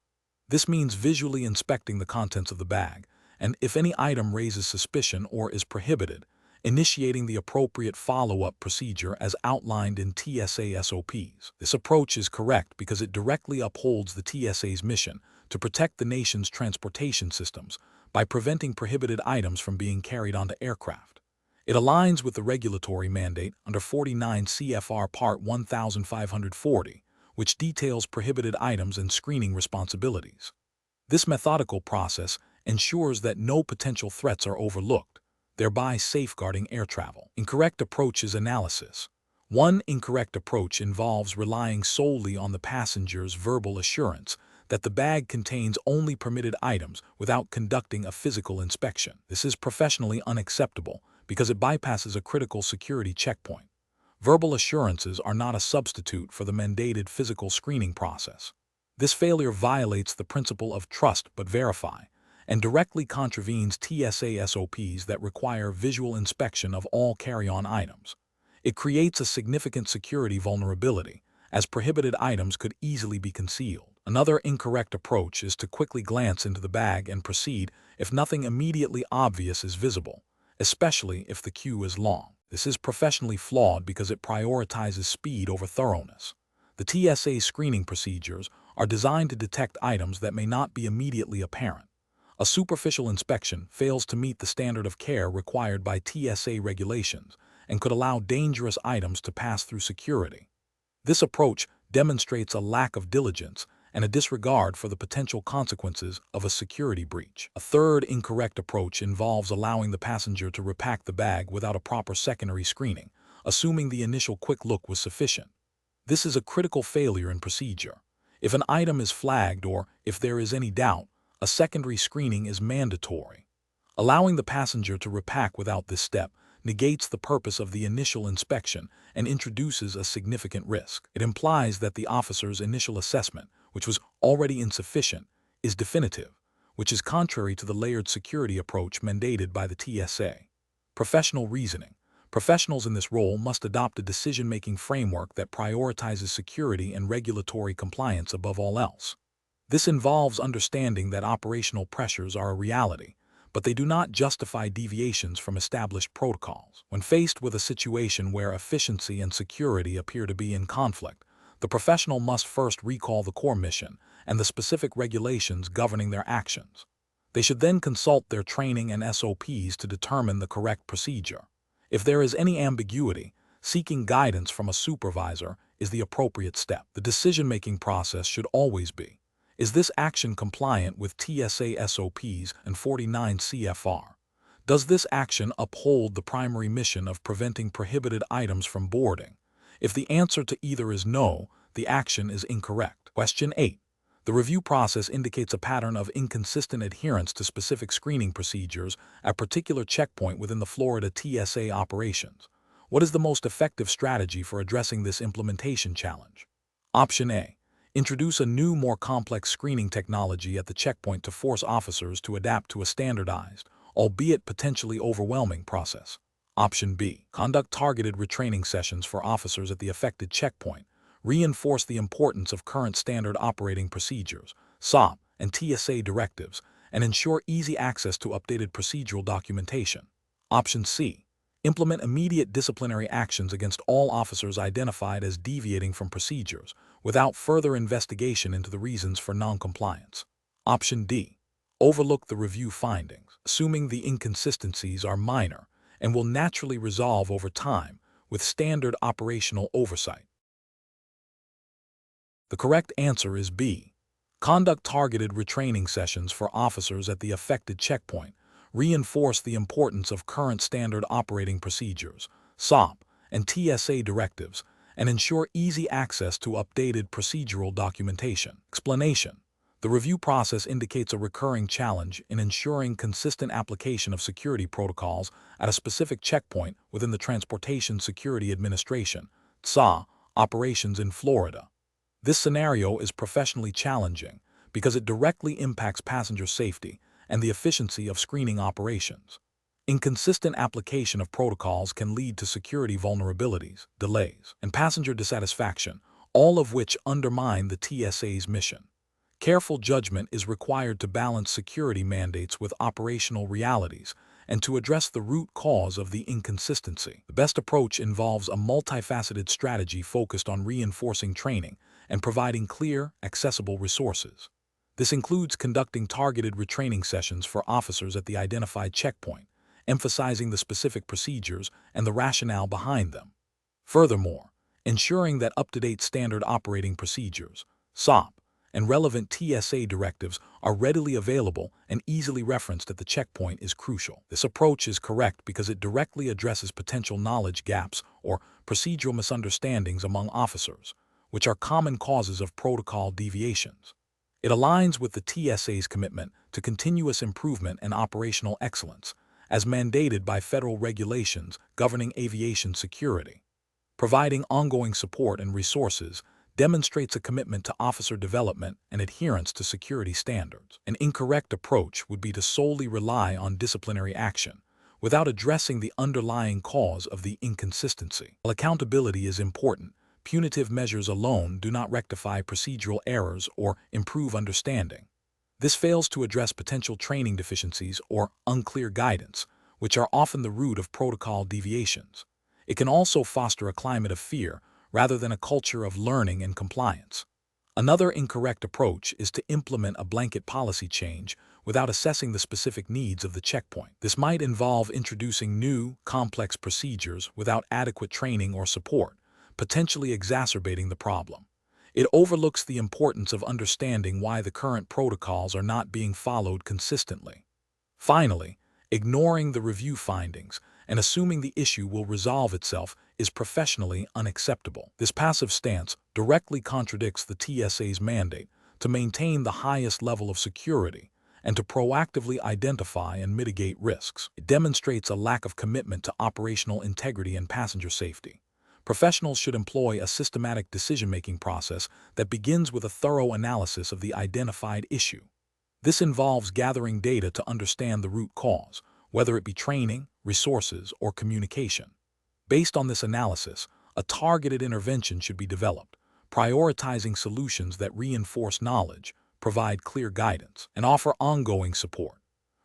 This means visually inspecting the contents of the bag, and if any item raises suspicion or is prohibited, initiating the appropriate follow-up procedure as outlined in TSA SOPs. This approach is correct because it directly upholds the TSA's mission to protect the nation's transportation systems by preventing prohibited items from being carried onto aircraft. It aligns with the regulatory mandate under 49 CFR Part 1540, which details prohibited items and screening responsibilities. This methodical process ensures that no potential threats are overlooked, thereby safeguarding air travel. Incorrect approach is analysis. One incorrect approach involves relying solely on the passenger's verbal assurance that the bag contains only permitted items without conducting a physical inspection. This is professionally unacceptable because it bypasses a critical security checkpoint. Verbal assurances are not a substitute for the mandated physical screening process. This failure violates the principle of trust but verify and directly contravenes TSA SOPs that require visual inspection of all carry-on items. It creates a significant security vulnerability, as prohibited items could easily be concealed. Another incorrect approach is to quickly glance into the bag and proceed if nothing immediately obvious is visible, especially if the queue is long. This is professionally flawed because it prioritizes speed over thoroughness. The TSA screening procedures are designed to detect items that may not be immediately apparent. A superficial inspection fails to meet the standard of care required by TSA regulations and could allow dangerous items to pass through security. This approach demonstrates a lack of diligence and a disregard for the potential consequences of a security breach. A third incorrect approach involves allowing the passenger to repack the bag without a proper secondary screening, assuming the initial quick look was sufficient. This is a critical failure in procedure. If an item is flagged or if there is any doubt, a secondary screening is mandatory. Allowing the passenger to repack without this step negates the purpose of the initial inspection and introduces a significant risk. It implies that the officer's initial assessment, which was already insufficient, is definitive, which is contrary to the layered security approach mandated by the TSA. Professional reasoning. Professionals in this role must adopt a decision-making framework that prioritizes security and regulatory compliance above all else. This involves understanding that operational pressures are a reality, but they do not justify deviations from established protocols. When faced with a situation where efficiency and security appear to be in conflict, the professional must first recall the core mission and the specific regulations governing their actions. They should then consult their training and SOPs to determine the correct procedure. If there is any ambiguity, seeking guidance from a supervisor is the appropriate step. The decision-making process should always be: is this action compliant with TSA SOPs and 49 CFR? Does this action uphold the primary mission of preventing prohibited items from boarding? If the answer to either is no, the action is incorrect. Question 8. The review process indicates a pattern of inconsistent adherence to specific screening procedures at a particular checkpoint within the Florida TSA operations. What is the most effective strategy for addressing this implementation challenge? Option A. Introduce a new, more complex screening technology at the checkpoint to force officers to adapt to a standardized, albeit potentially overwhelming, process. Option B. Conduct targeted retraining sessions for officers at the affected checkpoint. Reinforce the importance of current standard operating procedures, SOP, and TSA directives, and ensure easy access to updated procedural documentation. Option C. Implement immediate disciplinary actions against all officers identified as deviating from procedures, without further investigation into the reasons for noncompliance. Option D. Overlook the review findings, assuming the inconsistencies are minor and will naturally resolve over time with standard operational oversight. The correct answer is B. Conduct targeted retraining sessions for officers at the affected checkpoint. Reinforce the importance of current standard operating procedures, SOP, and TSA directives, and ensure easy access to updated procedural documentation. Explanation. The review process indicates a recurring challenge in ensuring consistent application of security protocols at a specific checkpoint within the Transportation Security Administration, TSA, operations in Florida. This scenario is professionally challenging because it directly impacts passenger safety and the efficiency of screening operations. Inconsistent application of protocols can lead to security vulnerabilities, delays, and passenger dissatisfaction, all of which undermine the TSA's mission. Careful judgment is required to balance security mandates with operational realities and to address the root cause of the inconsistency. The best approach involves a multifaceted strategy focused on reinforcing training and providing clear, accessible resources. This includes conducting targeted retraining sessions for officers at the identified checkpoint, emphasizing the specific procedures and the rationale behind them. Furthermore, ensuring that up-to-date standard operating procedures, SOP, and relevant TSA directives are readily available and easily referenced at the checkpoint is crucial. This approach is correct because it directly addresses potential knowledge gaps or procedural misunderstandings among officers, which are common causes of protocol deviations. It aligns with the TSA's commitment to continuous improvement and operational excellence, as mandated by federal regulations governing aviation security. Providing ongoing support and resources demonstrates a commitment to officer development and adherence to security standards. An incorrect approach would be to solely rely on disciplinary action without addressing the underlying cause of the inconsistency. While accountability is important, punitive measures alone do not rectify procedural errors or improve understanding. This fails to address potential training deficiencies or unclear guidance, which are often the root of protocol deviations. It can also foster a climate of fear rather than a culture of learning and compliance. Another incorrect approach is to implement a blanket policy change without assessing the specific needs of the checkpoint. This might involve introducing new, complex procedures without adequate training or support, potentially exacerbating the problem. It overlooks the importance of understanding why the current protocols are not being followed consistently. Finally, ignoring the review findings and assuming the issue will resolve itself is professionally unacceptable. This passive stance directly contradicts the TSA's mandate to maintain the highest level of security and to proactively identify and mitigate risks. It demonstrates a lack of commitment to operational integrity and passenger safety. Professionals should employ a systematic decision-making process that begins with a thorough analysis of the identified issue. This involves gathering data to understand the root cause, whether it be training, resources, or communication. Based on this analysis, a targeted intervention should be developed, prioritizing solutions that reinforce knowledge, provide clear guidance, and offer ongoing support.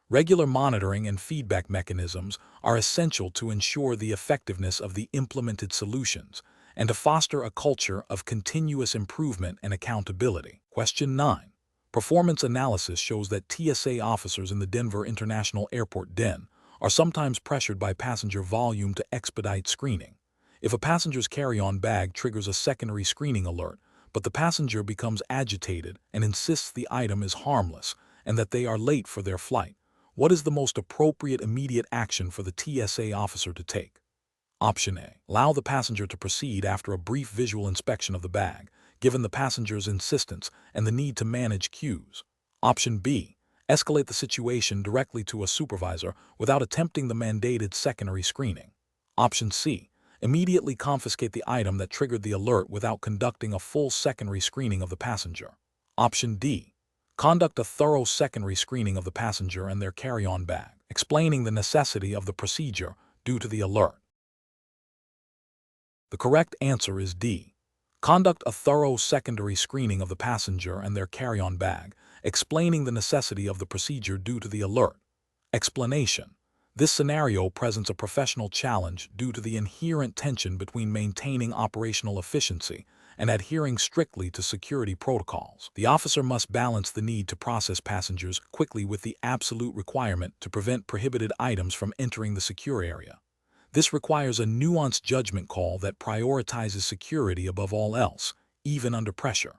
Regular monitoring and feedback mechanisms are essential to ensure the effectiveness of the implemented solutions and to foster a culture of continuous improvement and accountability. Question 9. Performance analysis shows that TSA officers in the Denver International Airport DEN are sometimes pressured by passenger volume to expedite screening. If a passenger's carry-on bag triggers a secondary screening alert, but the passenger becomes agitated and insists the item is harmless and that they are late for their flight, what is the most appropriate immediate action for the TSA officer to take? Option A. Allow the passenger to proceed after a brief visual inspection of the bag, given the passenger's insistence and the need to manage queues. Option B. Escalate the situation directly to a supervisor without attempting the mandated secondary screening. Option C. Immediately confiscate the item that triggered the alert without conducting a full secondary screening of the passenger. Option D. Conduct a thorough secondary screening of the passenger and their carry-on bag, explaining the necessity of the procedure due to the alert. The correct answer is D. Conduct a thorough secondary screening of the passenger and their carry-on bag, explaining the necessity of the procedure due to the alert. Explanation. This scenario presents a professional challenge due to the inherent tension between maintaining operational efficiency and adhering strictly to security protocols. The officer must balance the need to process passengers quickly with the absolute requirement to prevent prohibited items from entering the secure area. This requires a nuanced judgment call that prioritizes security above all else, even under pressure.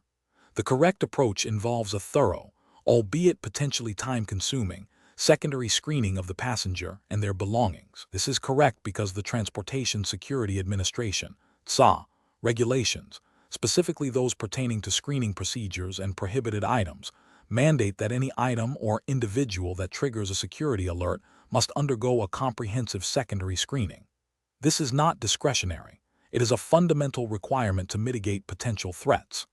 The correct approach involves a thorough, albeit potentially time-consuming, secondary screening of the passenger and their belongings. This is correct because the Transportation Security Administration, TSA, regulations, specifically those pertaining to screening procedures and prohibited items, mandate that any item or individual that triggers a security alert must undergo a comprehensive secondary screening. This is not discretionary. It is a fundamental requirement to mitigate potential threats.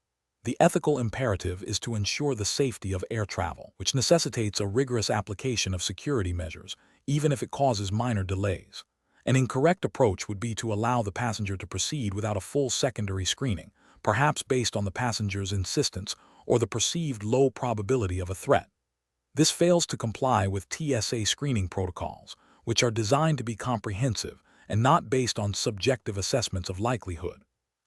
The ethical imperative is to ensure the safety of air travel, which necessitates a rigorous application of security measures, even if it causes minor delays. An incorrect approach would be to allow the passenger to proceed without a full secondary screening, perhaps based on the passenger's insistence or the perceived low probability of a threat. This fails to comply with TSA screening protocols, which are designed to be comprehensive and not based on subjective assessments of likelihood.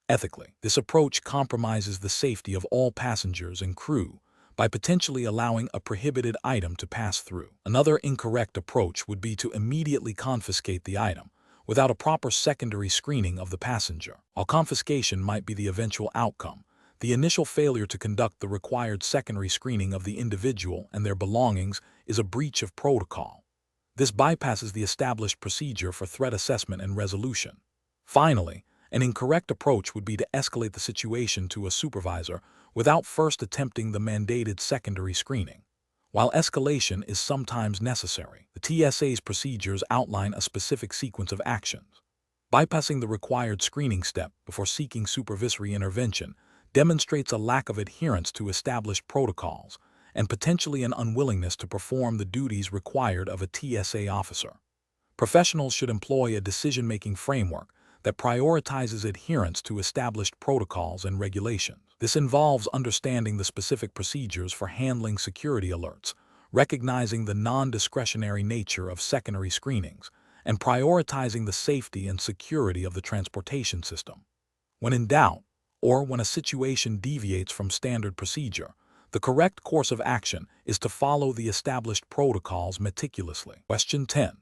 Ethically, this approach compromises the safety of all passengers and crew by potentially allowing a prohibited item to pass through. Another incorrect approach would be to immediately confiscate the item without a proper secondary screening of the passenger. While confiscation might be the eventual outcome, the initial failure to conduct the required secondary screening of the individual and their belongings is a breach of protocol. This bypasses the established procedure for threat assessment and resolution. Finally, an incorrect approach would be to escalate the situation to a supervisor without first attempting the mandated secondary screening. While escalation is sometimes necessary, the TSA's procedures outline a specific sequence of actions. Bypassing the required screening step before seeking supervisory intervention demonstrates a lack of adherence to established protocols and potentially an unwillingness to perform the duties required of a TSA officer. Professionals should employ a decision-making framework that prioritizes adherence to established protocols and regulations. This involves understanding the specific procedures for handling security alerts, recognizing the non-discretionary nature of secondary screenings, and prioritizing the safety and security of the transportation system. When in doubt, or when a situation deviates from standard procedure, the correct course of action is to follow the established protocols meticulously. Question 10.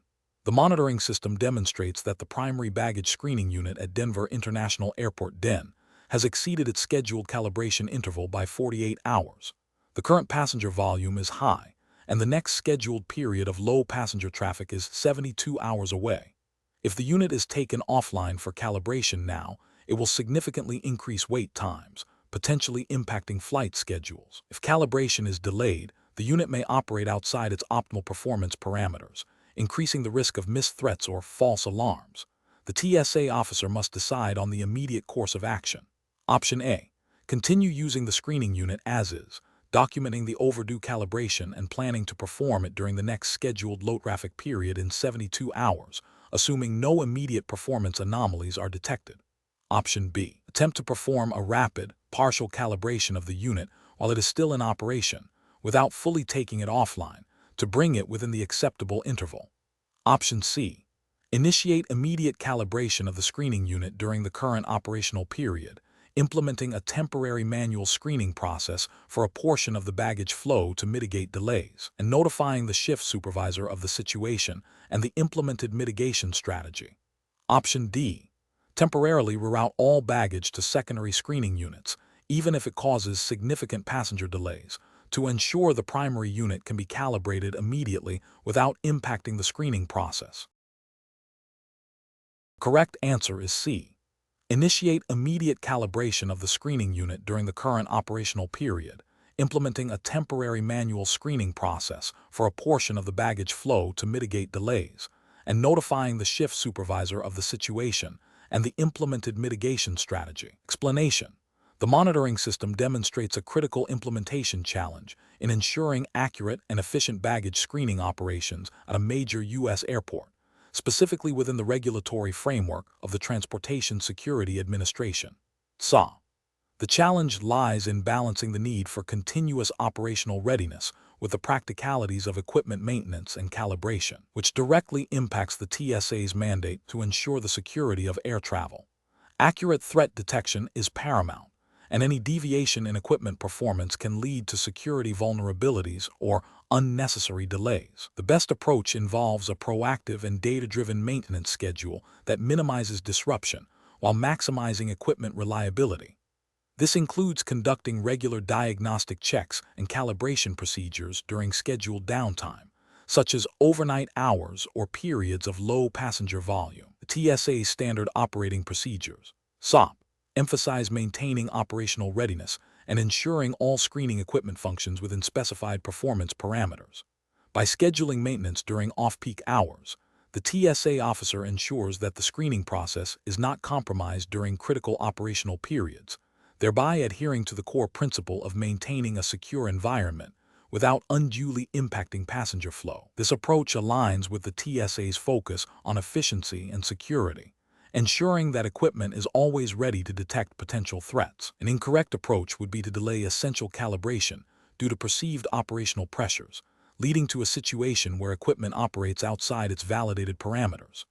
The monitoring system demonstrates that the primary baggage screening unit at Denver International Airport (DEN) has exceeded its scheduled calibration interval by 48 hours. The current passenger volume is high, and the next scheduled period of low passenger traffic is 72 hours away. If the unit is taken offline for calibration now, it will significantly increase wait times, potentially impacting flight schedules. If calibration is delayed, the unit may operate outside its optimal performance parameters, increasing the risk of missed threats or false alarms. The TSA officer must decide on the immediate course of action. Option A. Continue using the screening unit as is, documenting the overdue calibration and planning to perform it during the next scheduled low traffic period in 72 hours, assuming no immediate performance anomalies are detected. Option B. Attempt to perform a rapid, partial calibration of the unit while it is still in operation, without fully taking it offline, to bring it within the acceptable interval. Option C. Initiate immediate calibration of the screening unit during the current operational period, implementing a temporary manual screening process for a portion of the baggage flow to mitigate delays, and notifying the shift supervisor of the situation and the implemented mitigation strategy. Option D. Temporarily reroute all baggage to secondary screening units, even if it causes significant passenger delays, to ensure the primary unit can be calibrated immediately without impacting the screening process. Correct answer is C. Initiate immediate calibration of the screening unit during the current operational period, implementing a temporary manual screening process for a portion of the baggage flow to mitigate delays, and notifying the shift supervisor of the situation and the implemented mitigation strategy. Explanation. The monitoring system demonstrates a critical implementation challenge in ensuring accurate and efficient baggage screening operations at a major U.S. airport, specifically within the regulatory framework of the Transportation Security Administration (TSA). The challenge lies in balancing the need for continuous operational readiness with the practicalities of equipment maintenance and calibration, which directly impacts the TSA's mandate to ensure the security of air travel. Accurate threat detection is paramount, and any deviation in equipment performance can lead to security vulnerabilities or unnecessary delays. The best approach involves a proactive and data-driven maintenance schedule that minimizes disruption while maximizing equipment reliability. This includes conducting regular diagnostic checks and calibration procedures during scheduled downtime, such as overnight hours or periods of low passenger volume. The TSA's standard operating procedures, SOP, emphasize maintaining operational readiness and ensuring all screening equipment functions within specified performance parameters. By scheduling maintenance during off-peak hours, the TSA officer ensures that the screening process is not compromised during critical operational periods, thereby adhering to the core principle of maintaining a secure environment without unduly impacting passenger flow. This approach aligns with the TSA's focus on efficiency and security, ensuring that equipment is always ready to detect potential threats. An incorrect approach would be to delay essential calibration due to perceived operational pressures, leading to a situation where equipment operates outside its validated parameters.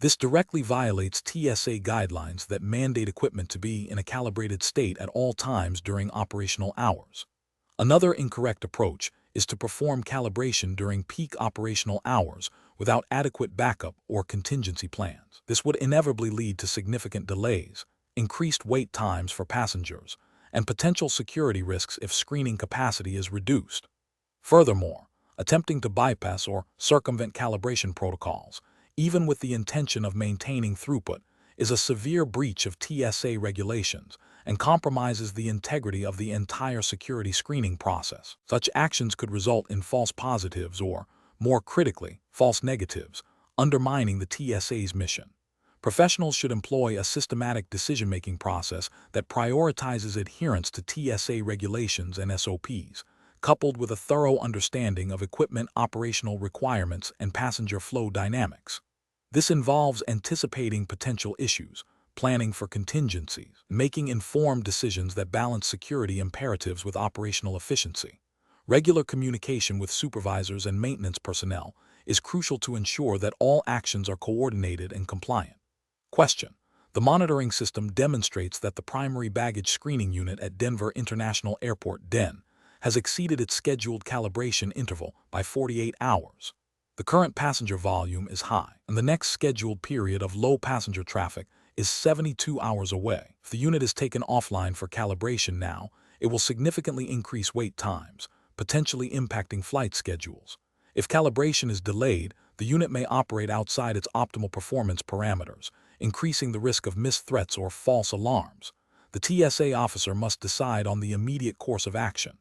This directly violates TSA guidelines that mandate equipment to be in a calibrated state at all times during operational hours. Another incorrect approach is to perform calibration during peak operational hours without adequate backup or contingency plans. This would inevitably lead to significant delays, increased wait times for passengers, and potential security risks if screening capacity is reduced. Furthermore, attempting to bypass or circumvent calibration protocols, even with the intention of maintaining throughput, is a severe breach of TSA regulations and compromises the integrity of the entire security screening process. Such actions could result in false positives or, more critically, false negatives, undermining the TSA's mission. Professionals should employ a systematic decision-making process that prioritizes adherence to TSA regulations and SOPs, coupled with a thorough understanding of equipment operational requirements and passenger flow dynamics. This involves anticipating potential issues, planning for contingencies, making informed decisions that balance security imperatives with operational efficiency. Regular communication with supervisors and maintenance personnel is crucial to ensure that all actions are coordinated and compliant. Question: the monitoring system demonstrates that the primary baggage screening unit at Denver International Airport (DEN) has exceeded its scheduled calibration interval by 48 hours. The current passenger volume is high, and the next scheduled period of low passenger traffic is 72 hours away. If the unit is taken offline for calibration now, it will significantly increase wait times, potentially impacting flight schedules. If calibration is delayed, the unit may operate outside its optimal performance parameters, increasing the risk of missed threats or false alarms. The TSA officer must decide on the immediate course of action.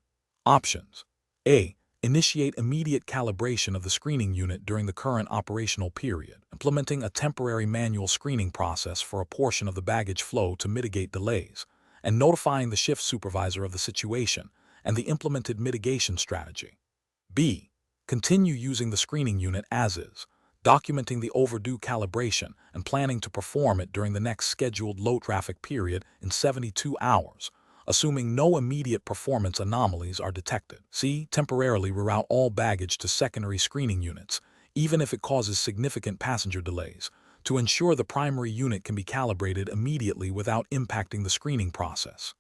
Options: A. Initiate immediate calibration of the screening unit during the current operational period, implementing a temporary manual screening process for a portion of the baggage flow to mitigate delays, and notifying the shift supervisor of the situation and the implemented mitigation strategy. B. Continue using the screening unit as is, documenting the overdue calibration and planning to perform it during the next scheduled low-traffic period in 72 hours, assuming no immediate performance anomalies are detected. C. Temporarily reroute all baggage to secondary screening units, even if it causes significant passenger delays, to ensure the primary unit can be calibrated immediately without impacting the screening process.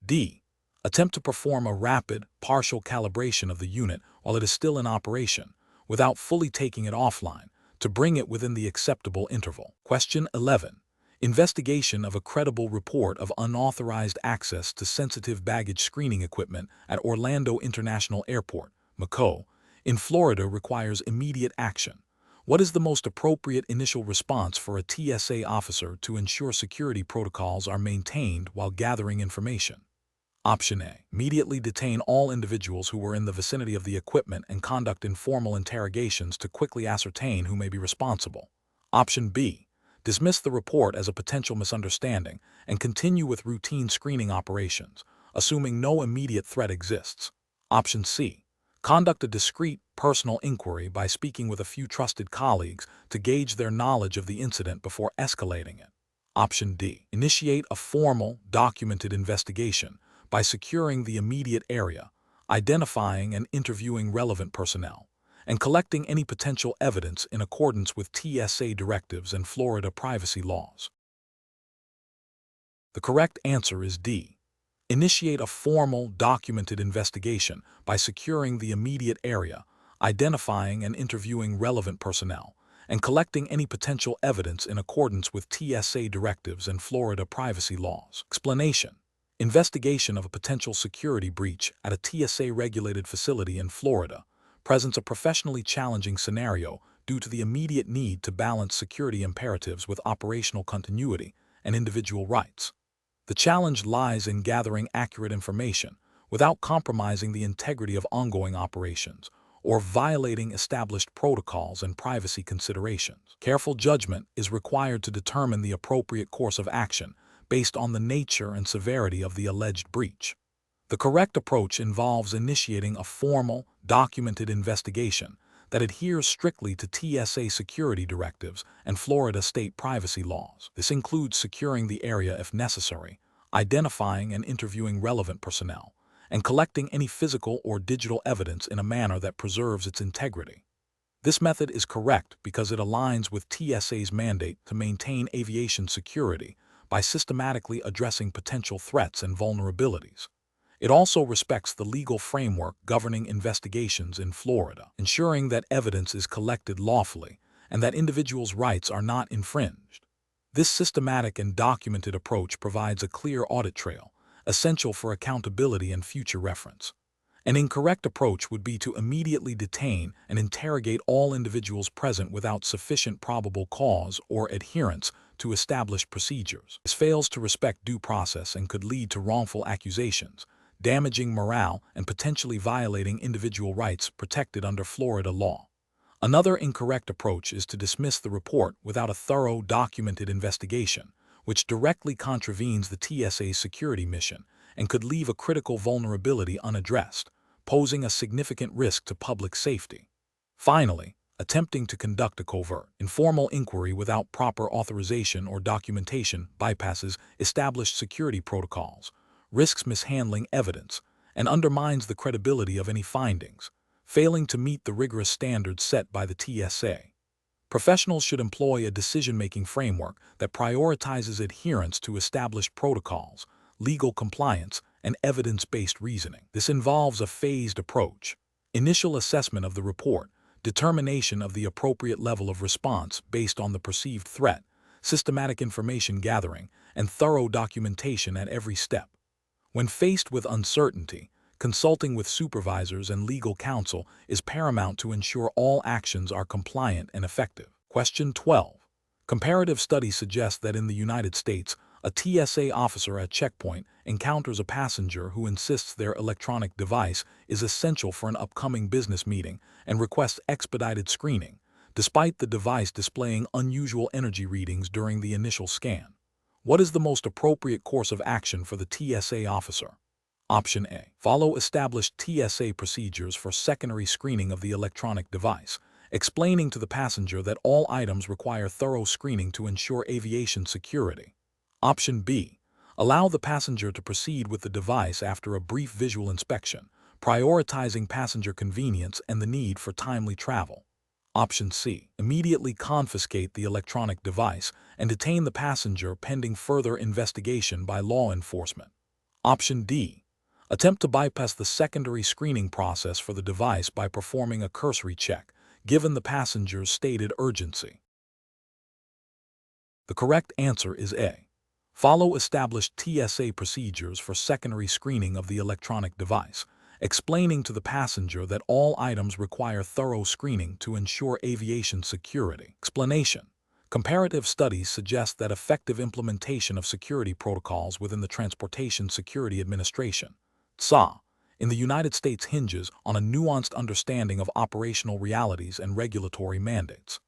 D. Attempt to perform a rapid, partial calibration of the unit while it is still in operation, without fully taking it offline, to bring it within the acceptable interval. Question 11. Investigation of a credible report of unauthorized access to sensitive baggage screening equipment at Orlando International Airport, McCo, in Florida requires immediate action. What is the most appropriate initial response for a TSA officer to ensure security protocols are maintained while gathering information? Option A. Immediately detain all individuals who were in the vicinity of the equipment and conduct informal interrogations to quickly ascertain who may be responsible. Option B. Dismiss the report as a potential misunderstanding and continue with routine screening operations, assuming no immediate threat exists. Option C. Conduct a discreet, personal inquiry by speaking with a few trusted colleagues to gauge their knowledge of the incident before escalating it. Option D. Initiate a formal, documented investigation by securing the immediate area, identifying and interviewing relevant personnel, and collecting any potential evidence in accordance with TSA directives and Florida privacy laws. The correct answer is D. Initiate a formal, documented investigation by securing the immediate area, identifying and interviewing relevant personnel, and collecting any potential evidence in accordance with TSA directives and Florida privacy laws. Explanation: investigation of a potential security breach at a TSA-regulated facility in Florida presents a professionally challenging scenario due to the immediate need to balance security imperatives with operational continuity and individual rights. The challenge lies in gathering accurate information without compromising the integrity of ongoing operations or violating established protocols and privacy considerations. Careful judgment is required to determine the appropriate course of action based on the nature and severity of the alleged breach. The correct approach involves initiating a formal, documented investigation that adheres strictly to TSA security directives and Florida state privacy laws. This includes securing the area if necessary, identifying and interviewing relevant personnel, and collecting any physical or digital evidence in a manner that preserves its integrity. This method is correct because it aligns with TSA's mandate to maintain aviation security by systematically addressing potential threats and vulnerabilities. It also respects the legal framework governing investigations in Florida, ensuring that evidence is collected lawfully and that individuals' rights are not infringed. This systematic and documented approach provides a clear audit trail, essential for accountability and future reference. An incorrect approach would be to immediately detain and interrogate all individuals present without sufficient probable cause or adherence to established procedures. This fails to respect due process and could lead to wrongful accusations, damaging morale and potentially violating individual rights protected under Florida law. Another incorrect approach is to dismiss the report without a thorough, documented investigation, which directly contravenes the TSA's security mission and could leave a critical vulnerability unaddressed, posing a significant risk to public safety. Finally, attempting to conduct a covert, informal inquiry without proper authorization or documentation bypasses established security protocols, risks mishandling evidence, and undermines the credibility of any findings, failing to meet the rigorous standards set by the TSA. Professionals should employ a decision-making framework that prioritizes adherence to established protocols, legal compliance, and evidence-based reasoning. This involves a phased approach: initial assessment of the report, determination of the appropriate level of response based on the perceived threat, systematic information gathering, and thorough documentation at every step. When faced with uncertainty, consulting with supervisors and legal counsel is paramount to ensure all actions are compliant and effective. Question 12. Comparative studies suggest that in the United States, a TSA officer at checkpoint encounters a passenger who insists their electronic device is essential for an upcoming business meeting and requests expedited screening, despite the device displaying unusual energy readings during the initial scan. What is the most appropriate course of action for the TSA officer? Option A. Follow established TSA procedures for secondary screening of the electronic device, explaining to the passenger that all items require thorough screening to ensure aviation security. Option B. Allow the passenger to proceed with the device after a brief visual inspection, prioritizing passenger convenience and the need for timely travel. Option C. Immediately confiscate the electronic device and detain the passenger pending further investigation by law enforcement. Option D. Attempt to bypass the secondary screening process for the device by performing a cursory check, given the passenger's stated urgency. The correct answer is A. Follow established TSA procedures for secondary screening of the electronic device, explaining to the passenger that all items require thorough screening to ensure aviation security. Explanation. Comparative studies suggest that effective implementation of security protocols within the Transportation Security Administration TSA, in the United States hinges on a nuanced understanding of operational realities and regulatory mandates.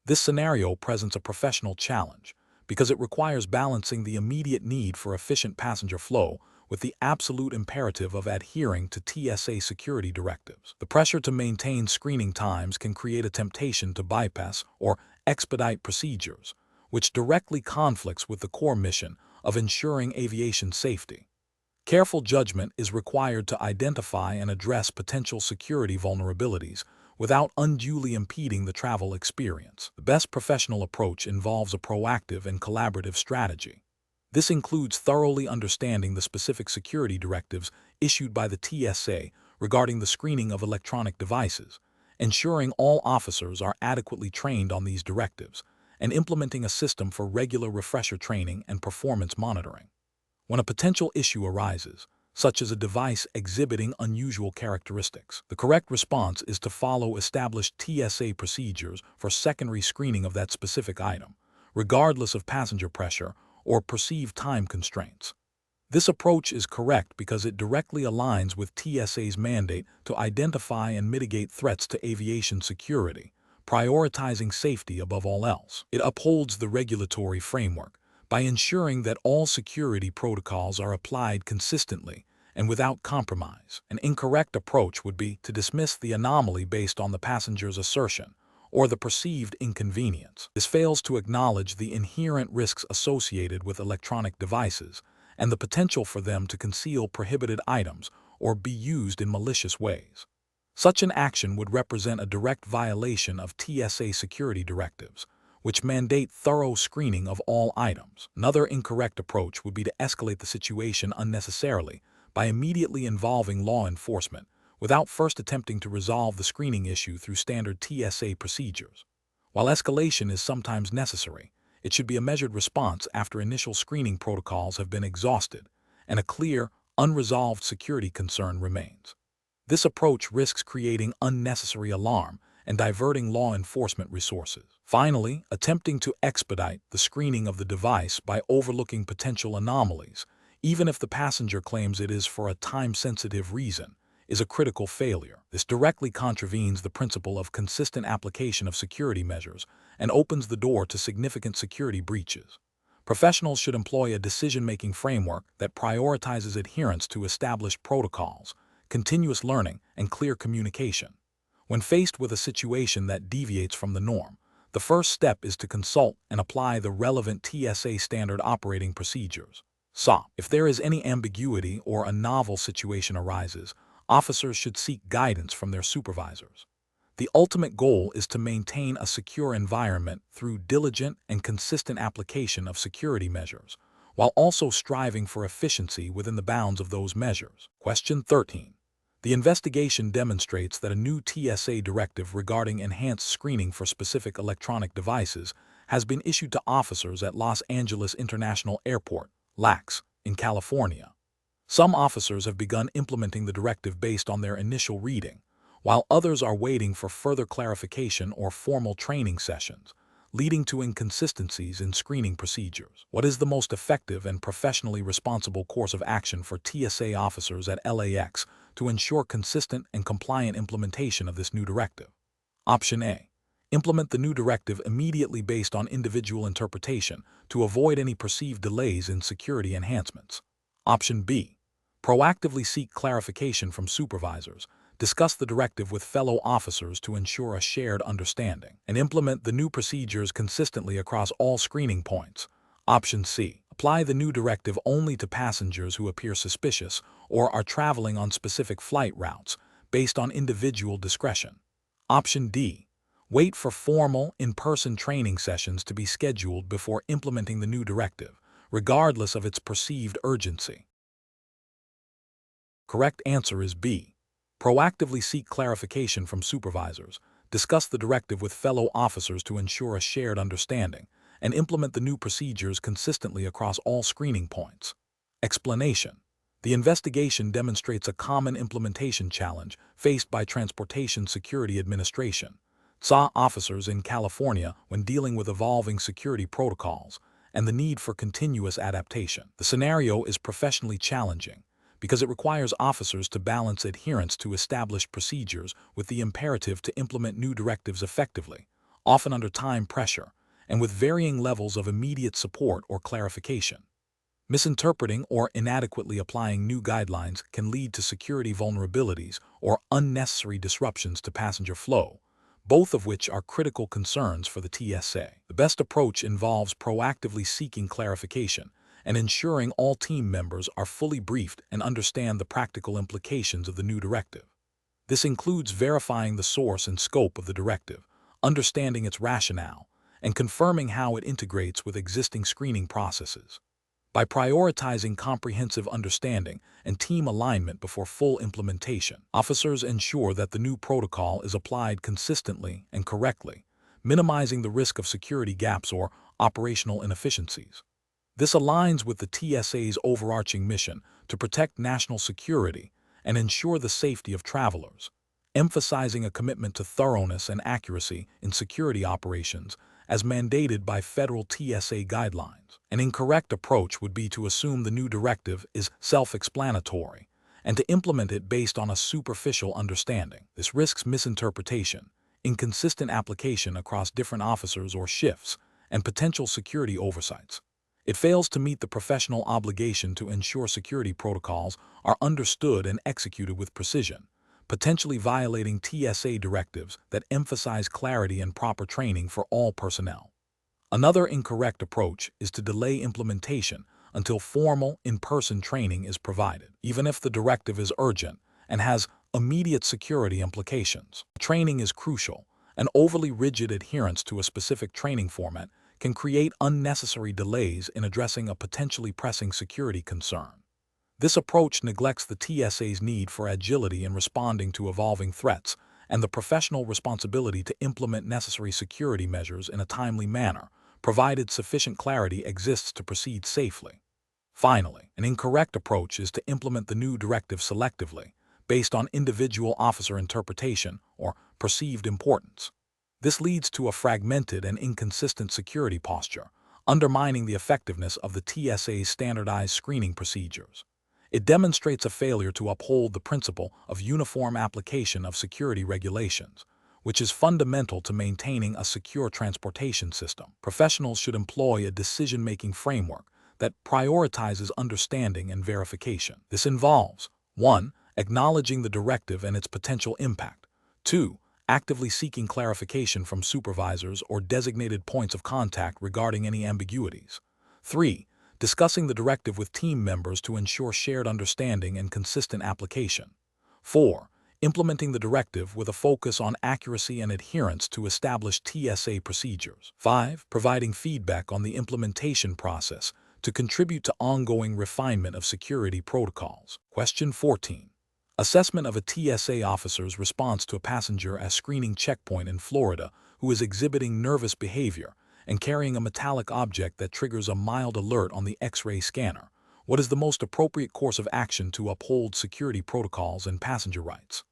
This scenario presents a professional challenge because it requires balancing the immediate need for efficient passenger flow with the absolute imperative of adhering to TSA security directives. The pressure to maintain screening times can create a temptation to bypass or expedite procedures, which directly conflicts with the core mission of ensuring aviation safety. Careful judgment is required to identify and address potential security vulnerabilities without unduly impeding the travel experience. The best professional approach involves a proactive and collaborative strategy. This includes thoroughly understanding the specific security directives issued by the TSA regarding the screening of electronic devices, ensuring all officers are adequately trained on these directives, and implementing a system for regular refresher training and performance monitoring. When a potential issue arises, such as a device exhibiting unusual characteristics, the correct response is to follow established TSA procedures for secondary screening of that specific item, regardless of passenger pressure or perceived time constraints. This approach is correct because it directly aligns with TSA's mandate to identify and mitigate threats to aviation security, prioritizing safety above all else. It upholds the regulatory framework by ensuring that all security protocols are applied consistently and without compromise. An incorrect approach would be to dismiss the anomaly based on the passenger's assertion or the perceived inconvenience. This fails to acknowledge the inherent risks associated with electronic devices and the potential for them to conceal prohibited items or be used in malicious ways. Such an action would represent a direct violation of TSA security directives, which mandate thorough screening of all items. Another incorrect approach would be to escalate the situation unnecessarily by immediately involving law enforcement without first attempting to resolve the screening issue through standard TSA procedures. While escalation is sometimes necessary, it should be a measured response after initial screening protocols have been exhausted and a clear, unresolved security concern remains. This approach risks creating unnecessary alarm and diverting law enforcement resources. Finally, attempting to expedite the screening of the device by overlooking potential anomalies, even if the passenger claims it is for a time-sensitive reason, is a critical failure. This directly contravenes the principle of consistent application of security measures and opens the door to significant security breaches. Professionals should employ a decision-making framework that prioritizes adherence to established protocols, continuous learning, and clear communication. When faced with a situation that deviates from the norm, the first step is to consult and apply the relevant TSA standard operating procedures. SOP. If there is any ambiguity or a novel situation arises, officers should seek guidance from their supervisors. The ultimate goal is to maintain a secure environment through diligent and consistent application of security measures, while also striving for efficiency within the bounds of those measures. Question 13. The investigation demonstrates that a new TSA directive regarding enhanced screening for specific electronic devices has been issued to officers at Los Angeles International Airport, LAX, in California. Some officers have begun implementing the directive based on their initial reading, while others are waiting for further clarification or formal training sessions, leading to inconsistencies in screening procedures. What is the most effective and professionally responsible course of action for TSA officers at LAX to ensure consistent and compliant implementation of this new directive? Option A. Implement the new directive immediately based on individual interpretation to avoid any perceived delays in security enhancements. Option B. Proactively seek clarification from supervisors, discuss the directive with fellow officers to ensure a shared understanding, and implement the new procedures consistently across all screening points. Option C. Apply the new directive only to passengers who appear suspicious or are traveling on specific flight routes, based on individual discretion. Option D. Wait for formal, in-person training sessions to be scheduled before implementing the new directive, regardless of its perceived urgency. Correct answer is B. Proactively seek clarification from supervisors, discuss the directive with fellow officers to ensure a shared understanding, and implement the new procedures consistently across all screening points. Explanation. The investigation demonstrates a common implementation challenge faced by Transportation Security Administration, TSA officers in California when dealing with evolving security protocols and the need for continuous adaptation. The scenario is professionally challenging because it requires officers to balance adherence to established procedures with the imperative to implement new directives effectively, often under time pressure, and with varying levels of immediate support or clarification. Misinterpreting or inadequately applying new guidelines can lead to security vulnerabilities or unnecessary disruptions to passenger flow, both of which are critical concerns for the TSA. The best approach involves proactively seeking clarification and ensuring all team members are fully briefed and understand the practical implications of the new directive. This includes verifying the source and scope of the directive, understanding its rationale, and confirming how it integrates with existing screening processes. By prioritizing comprehensive understanding and team alignment before full implementation, officers ensure that the new protocol is applied consistently and correctly, minimizing the risk of security gaps or operational inefficiencies. This aligns with the TSA's overarching mission to protect national security and ensure the safety of travelers, emphasizing a commitment to thoroughness and accuracy in security operations as mandated by federal TSA guidelines. An incorrect approach would be to assume the new directive is self-explanatory and to implement it based on a superficial understanding. This risks misinterpretation, inconsistent application across different officers or shifts, and potential security oversights. It fails to meet the professional obligation to ensure security protocols are understood and executed with precision, potentially violating TSA directives that emphasize clarity and proper training for all personnel. Another incorrect approach is to delay implementation until formal, in-person training is provided, even if the directive is urgent and has immediate security implications. Training is crucial. An overly rigid adherence to a specific training format can create unnecessary delays in addressing a potentially pressing security concern. This approach neglects the TSA's need for agility in responding to evolving threats and the professional responsibility to implement necessary security measures in a timely manner, provided sufficient clarity exists to proceed safely. Finally, an incorrect approach is to implement the new directive selectively, based on individual officer interpretation or perceived importance. This leads to a fragmented and inconsistent security posture, undermining the effectiveness of the TSA's standardized screening procedures. It demonstrates a failure to uphold the principle of uniform application of security regulations, which is fundamental to maintaining a secure transportation system. Professionals should employ a decision-making framework that prioritizes understanding and verification. This involves 1. Acknowledging the directive and its potential impact. 2. Actively seeking clarification from supervisors or designated points of contact regarding any ambiguities. 3. Discussing the directive with team members to ensure shared understanding and consistent application. 4. Implementing the directive with a focus on accuracy and adherence to established TSA procedures. 5. Providing feedback on the implementation process to contribute to ongoing refinement of security protocols. Question 14. Assessment of a TSA officer's response to a passenger at a screening checkpoint in Florida who is exhibiting nervous behavior and carrying a metallic object that triggers a mild alert on the X-ray scanner. What is the most appropriate course of action to uphold security protocols and passenger rights?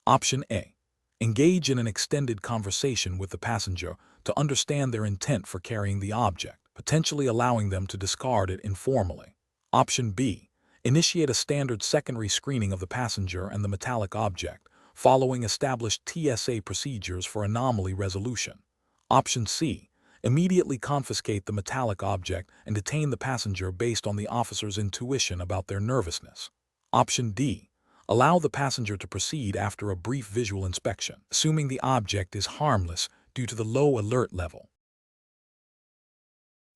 Option A. Engage in an extended conversation with the passenger to understand their intent for carrying the object, potentially allowing them to discard it informally. Option B. Initiate a standard secondary screening of the passenger and the metallic object, following established TSA procedures for anomaly resolution. Option C. Immediately confiscate the metallic object and detain the passenger based on the officer's intuition about their nervousness. Option D. Allow the passenger to proceed after a brief visual inspection, assuming the object is harmless due to the low alert level.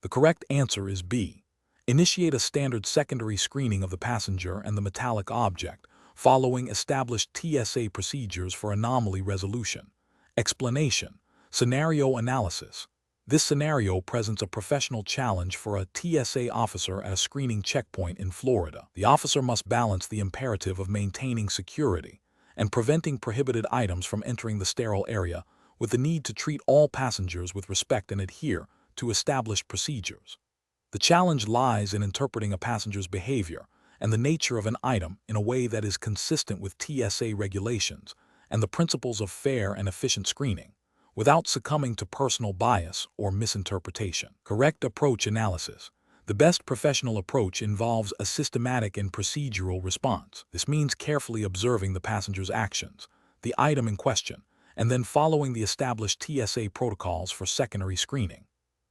The correct answer is B. Initiate a standard secondary screening of the passenger and the metallic object, following established TSA procedures for anomaly resolution. Explanation: scenario analysis. This scenario presents a professional challenge for a TSA officer at a screening checkpoint in Florida. The officer must balance the imperative of maintaining security and preventing prohibited items from entering the sterile area with the need to treat all passengers with respect and adhere to established procedures. The challenge lies in interpreting a passenger's behavior and the nature of an item in a way that is consistent with TSA regulations and the principles of fair and efficient screening, without succumbing to personal bias or misinterpretation. Correct approach analysis. The best professional approach involves a systematic and procedural response. This means carefully observing the passenger's actions, the item in question, and then following the established TSA protocols for secondary screening.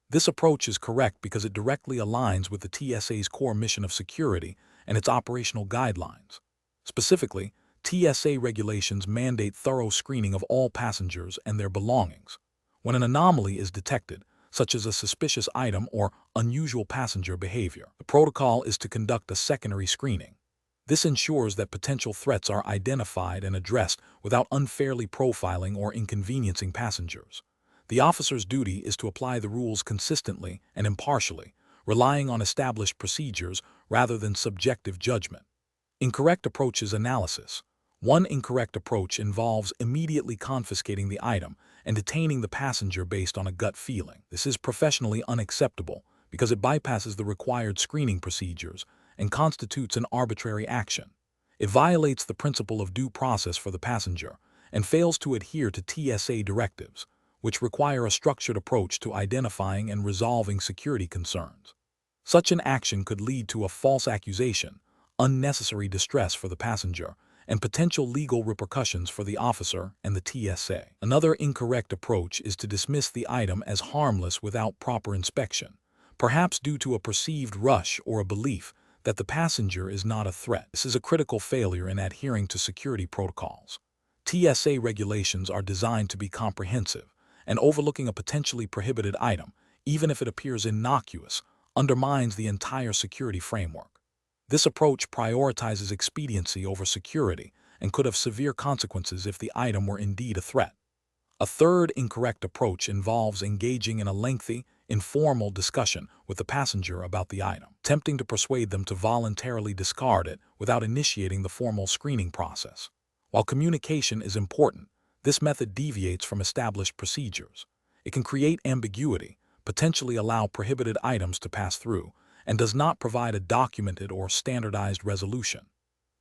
This approach is correct because it directly aligns with the TSA's core mission of security and its operational guidelines. Specifically, TSA regulations mandate thorough screening of all passengers and their belongings. When an anomaly is detected, such as a suspicious item or unusual passenger behavior, the protocol is to conduct a secondary screening. This ensures that potential threats are identified and addressed without unfairly profiling or inconveniencing passengers. The officer's duty is to apply the rules consistently and impartially, relying on established procedures rather than subjective judgment. Incorrect approaches analysis. One incorrect approach involves immediately confiscating the item and detaining the passenger based on a gut feeling. This is professionally unacceptable because it bypasses the required screening procedures and constitutes an arbitrary action. It violates the principle of due process for the passenger and fails to adhere to TSA directives, which require a structured approach to identifying and resolving security concerns. Such an action could lead to a false accusation, unnecessary distress for the passenger, and potential legal repercussions for the officer and the TSA. Another incorrect approach is to dismiss the item as harmless without proper inspection, perhaps due to a perceived rush or a belief that the passenger is not a threat. This is a critical failure in adhering to security protocols. TSA regulations are designed to be comprehensive, and overlooking a potentially prohibited item, even if it appears innocuous, undermines the entire security framework. This approach prioritizes expediency over security and could have severe consequences if the item were indeed a threat. A third incorrect approach involves engaging in a lengthy, informal discussion with the passenger about the item, attempting to persuade them to voluntarily discard it without initiating the formal screening process. While communication is important, this method deviates from established procedures. It can create ambiguity, potentially allow prohibited items to pass through, and does not provide a documented or standardized resolution.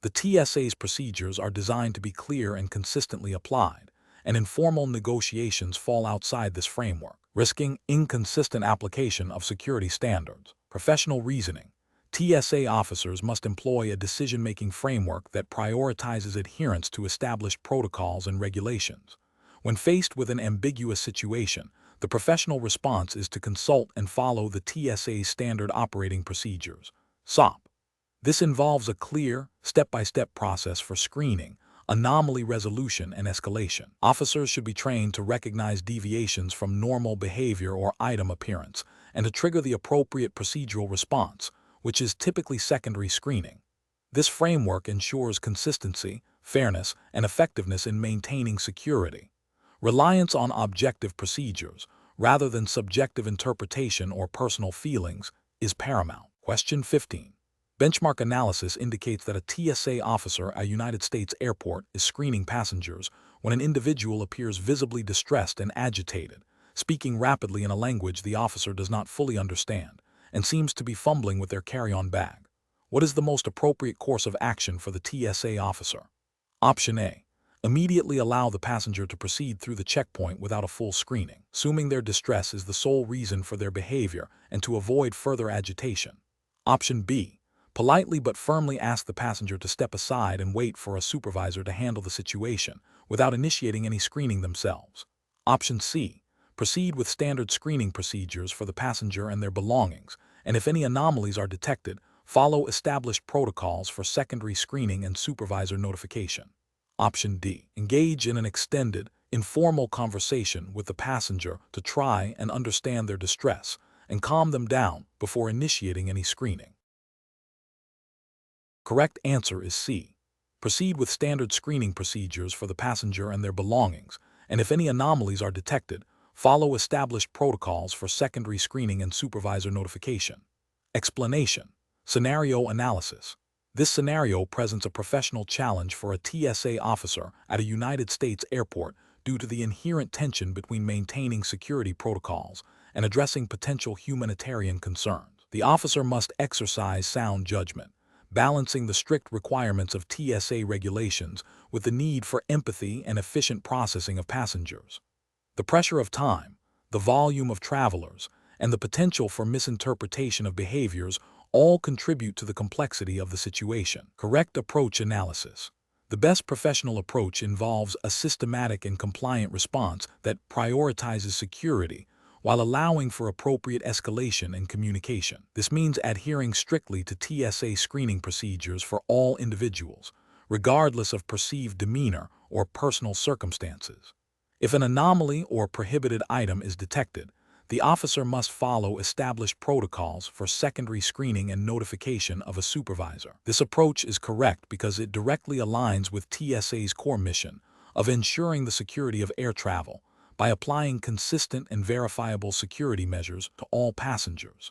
The TSA's procedures are designed to be clear and consistently applied, and informal negotiations fall outside this framework, risking inconsistent application of security standards. Professional reasoning. TSA officers must employ a decision-making framework that prioritizes adherence to established protocols and regulations. When faced with an ambiguous situation, the professional response is to consult and follow the TSA's standard operating procedures, SOP. This involves a clear, step-by-step process for screening, anomaly resolution, and escalation. Officers should be trained to recognize deviations from normal behavior or item appearance and to trigger the appropriate procedural response, which is typically secondary screening. This framework ensures consistency, fairness, and effectiveness in maintaining security. Reliance on objective procedures, rather than subjective interpretation or personal feelings, is paramount. Question 15. Benchmark analysis indicates that a TSA officer at a United States airport is screening passengers when an individual appears visibly distressed and agitated, speaking rapidly in a language the officer does not fully understand, and seems to be fumbling with their carry-on bag. What is the most appropriate course of action for the TSA officer? Option A. Immediately allow the passenger to proceed through the checkpoint without a full screening, assuming their distress is the sole reason for their behavior and to avoid further agitation. Option B. Politely but firmly ask the passenger to step aside and wait for a supervisor to handle the situation without initiating any screening themselves. Option C. Proceed with standard screening procedures for the passenger and their belongings, and if any anomalies are detected, follow established protocols for secondary screening and supervisor notification. Option D. Engage in an extended, informal conversation with the passenger to try and understand their distress and calm them down before initiating any screening. Correct answer is C. Proceed with standard screening procedures for the passenger and their belongings, and if any anomalies are detected, follow established protocols for secondary screening and supervisor notification. Explanation. Scenario analysis. This scenario presents a professional challenge for a TSA officer at a United States airport due to the inherent tension between maintaining security protocols and addressing potential humanitarian concerns. The officer must exercise sound judgment, balancing the strict requirements of TSA regulations with the need for empathy and efficient processing of passengers. The pressure of time, the volume of travelers, and the potential for misinterpretation of behaviors all contribute to the complexity of the situation. Correct approach analysis. The best professional approach involves a systematic and compliant response that prioritizes security while allowing for appropriate escalation and communication. This means adhering strictly to TSA screening procedures for all individuals, regardless of perceived demeanor or personal circumstances. If an anomaly or prohibited item is detected, the officer must follow established protocols for secondary screening and notification of a supervisor. This approach is correct because it directly aligns with TSA's core mission of ensuring the security of air travel by applying consistent and verifiable security measures to all passengers.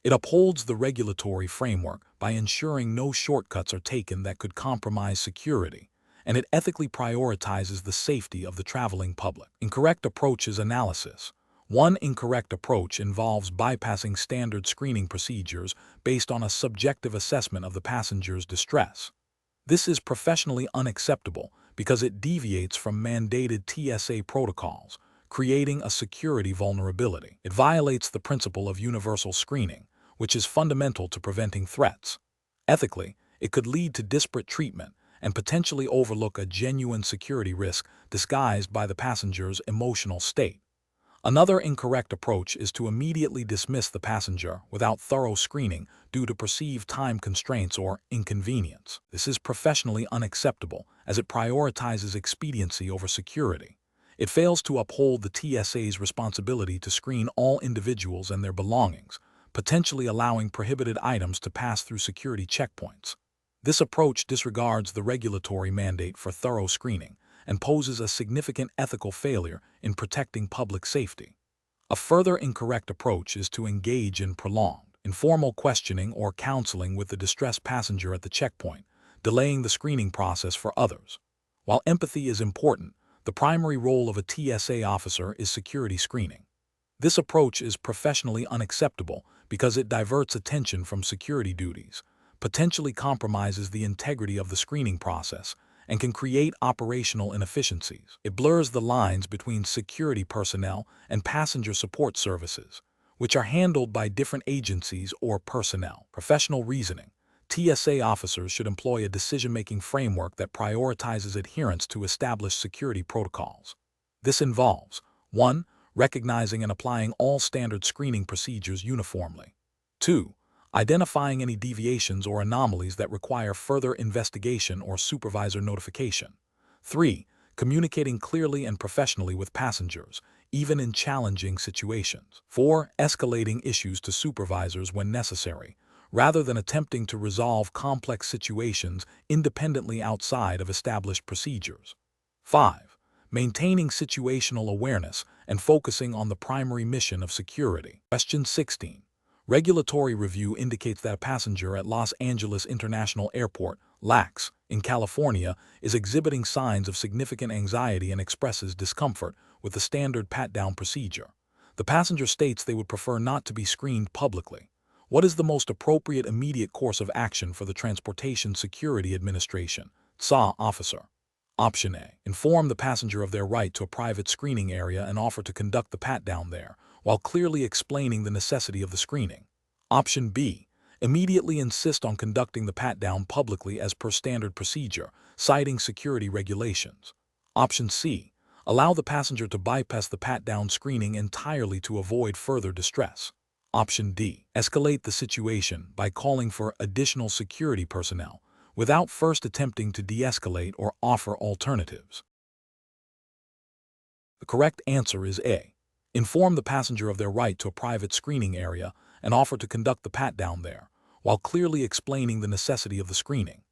It upholds the regulatory framework by ensuring no shortcuts are taken that could compromise security, and it ethically prioritizes the safety of the traveling public. Incorrect approaches analysis. One incorrect approach involves bypassing standard screening procedures based on a subjective assessment of the passenger's distress. This is professionally unacceptable because it deviates from mandated TSA protocols, creating a security vulnerability. It violates the principle of universal screening, which is fundamental to preventing threats. Ethically, it could lead to disparate treatment and potentially overlook a genuine security risk disguised by the passenger's emotional state. Another incorrect approach is to immediately dismiss the passenger without thorough screening due to perceived time constraints or inconvenience. This is professionally unacceptable as it prioritizes expediency over security. It fails to uphold the TSA's responsibility to screen all individuals and their belongings potentially allowing prohibited items to pass through security checkpoints. This approach disregards the regulatory mandate for thorough screening and poses a significant ethical failure in protecting public safety. A further incorrect approach is to engage in prolonged, informal questioning or counseling with the distressed passenger at the checkpoint, delaying the screening process for others. While empathy is important, the primary role of a TSA officer is security screening. This approach is professionally unacceptable because it diverts attention from security duties, potentially compromises the integrity of the screening process, and can create operational inefficiencies. It blurs the lines between security personnel and passenger support services, which are handled by different agencies or personnel. Professional reasoning. TSA officers should employ a decision-making framework that prioritizes adherence to established security protocols. This involves 1. Recognizing and applying all standard screening procedures uniformly. 2. Identifying any deviations or anomalies that require further investigation or supervisor notification. 3. Communicating clearly and professionally with passengers, even in challenging situations. 4. Escalating issues to supervisors when necessary, rather than attempting to resolve complex situations independently outside of established procedures. 5. Maintaining situational awareness and focusing on the primary mission of security. Question 16. Regulatory review indicates that a passenger at Los Angeles International Airport, LAX, in California, is exhibiting signs of significant anxiety and expresses discomfort with the standard pat-down procedure. The passenger states they would prefer not to be screened publicly. What is the most appropriate immediate course of action for the Transportation Security Administration, TSA officer? Option A. Inform the passenger of their right to a private screening area and offer to conduct the pat-down there, while clearly explaining the necessity of the screening. Option B. Immediately insist on conducting the pat-down publicly as per standard procedure, citing security regulations. Option C. Allow the passenger to bypass the pat-down screening entirely to avoid further distress. Option D. Escalate the situation by calling for additional security personnel, without first attempting to de-escalate or offer alternatives. The correct answer is A. Inform the passenger of their right to a private screening area and offer to conduct the pat-down there, while clearly explaining the necessity of the screening.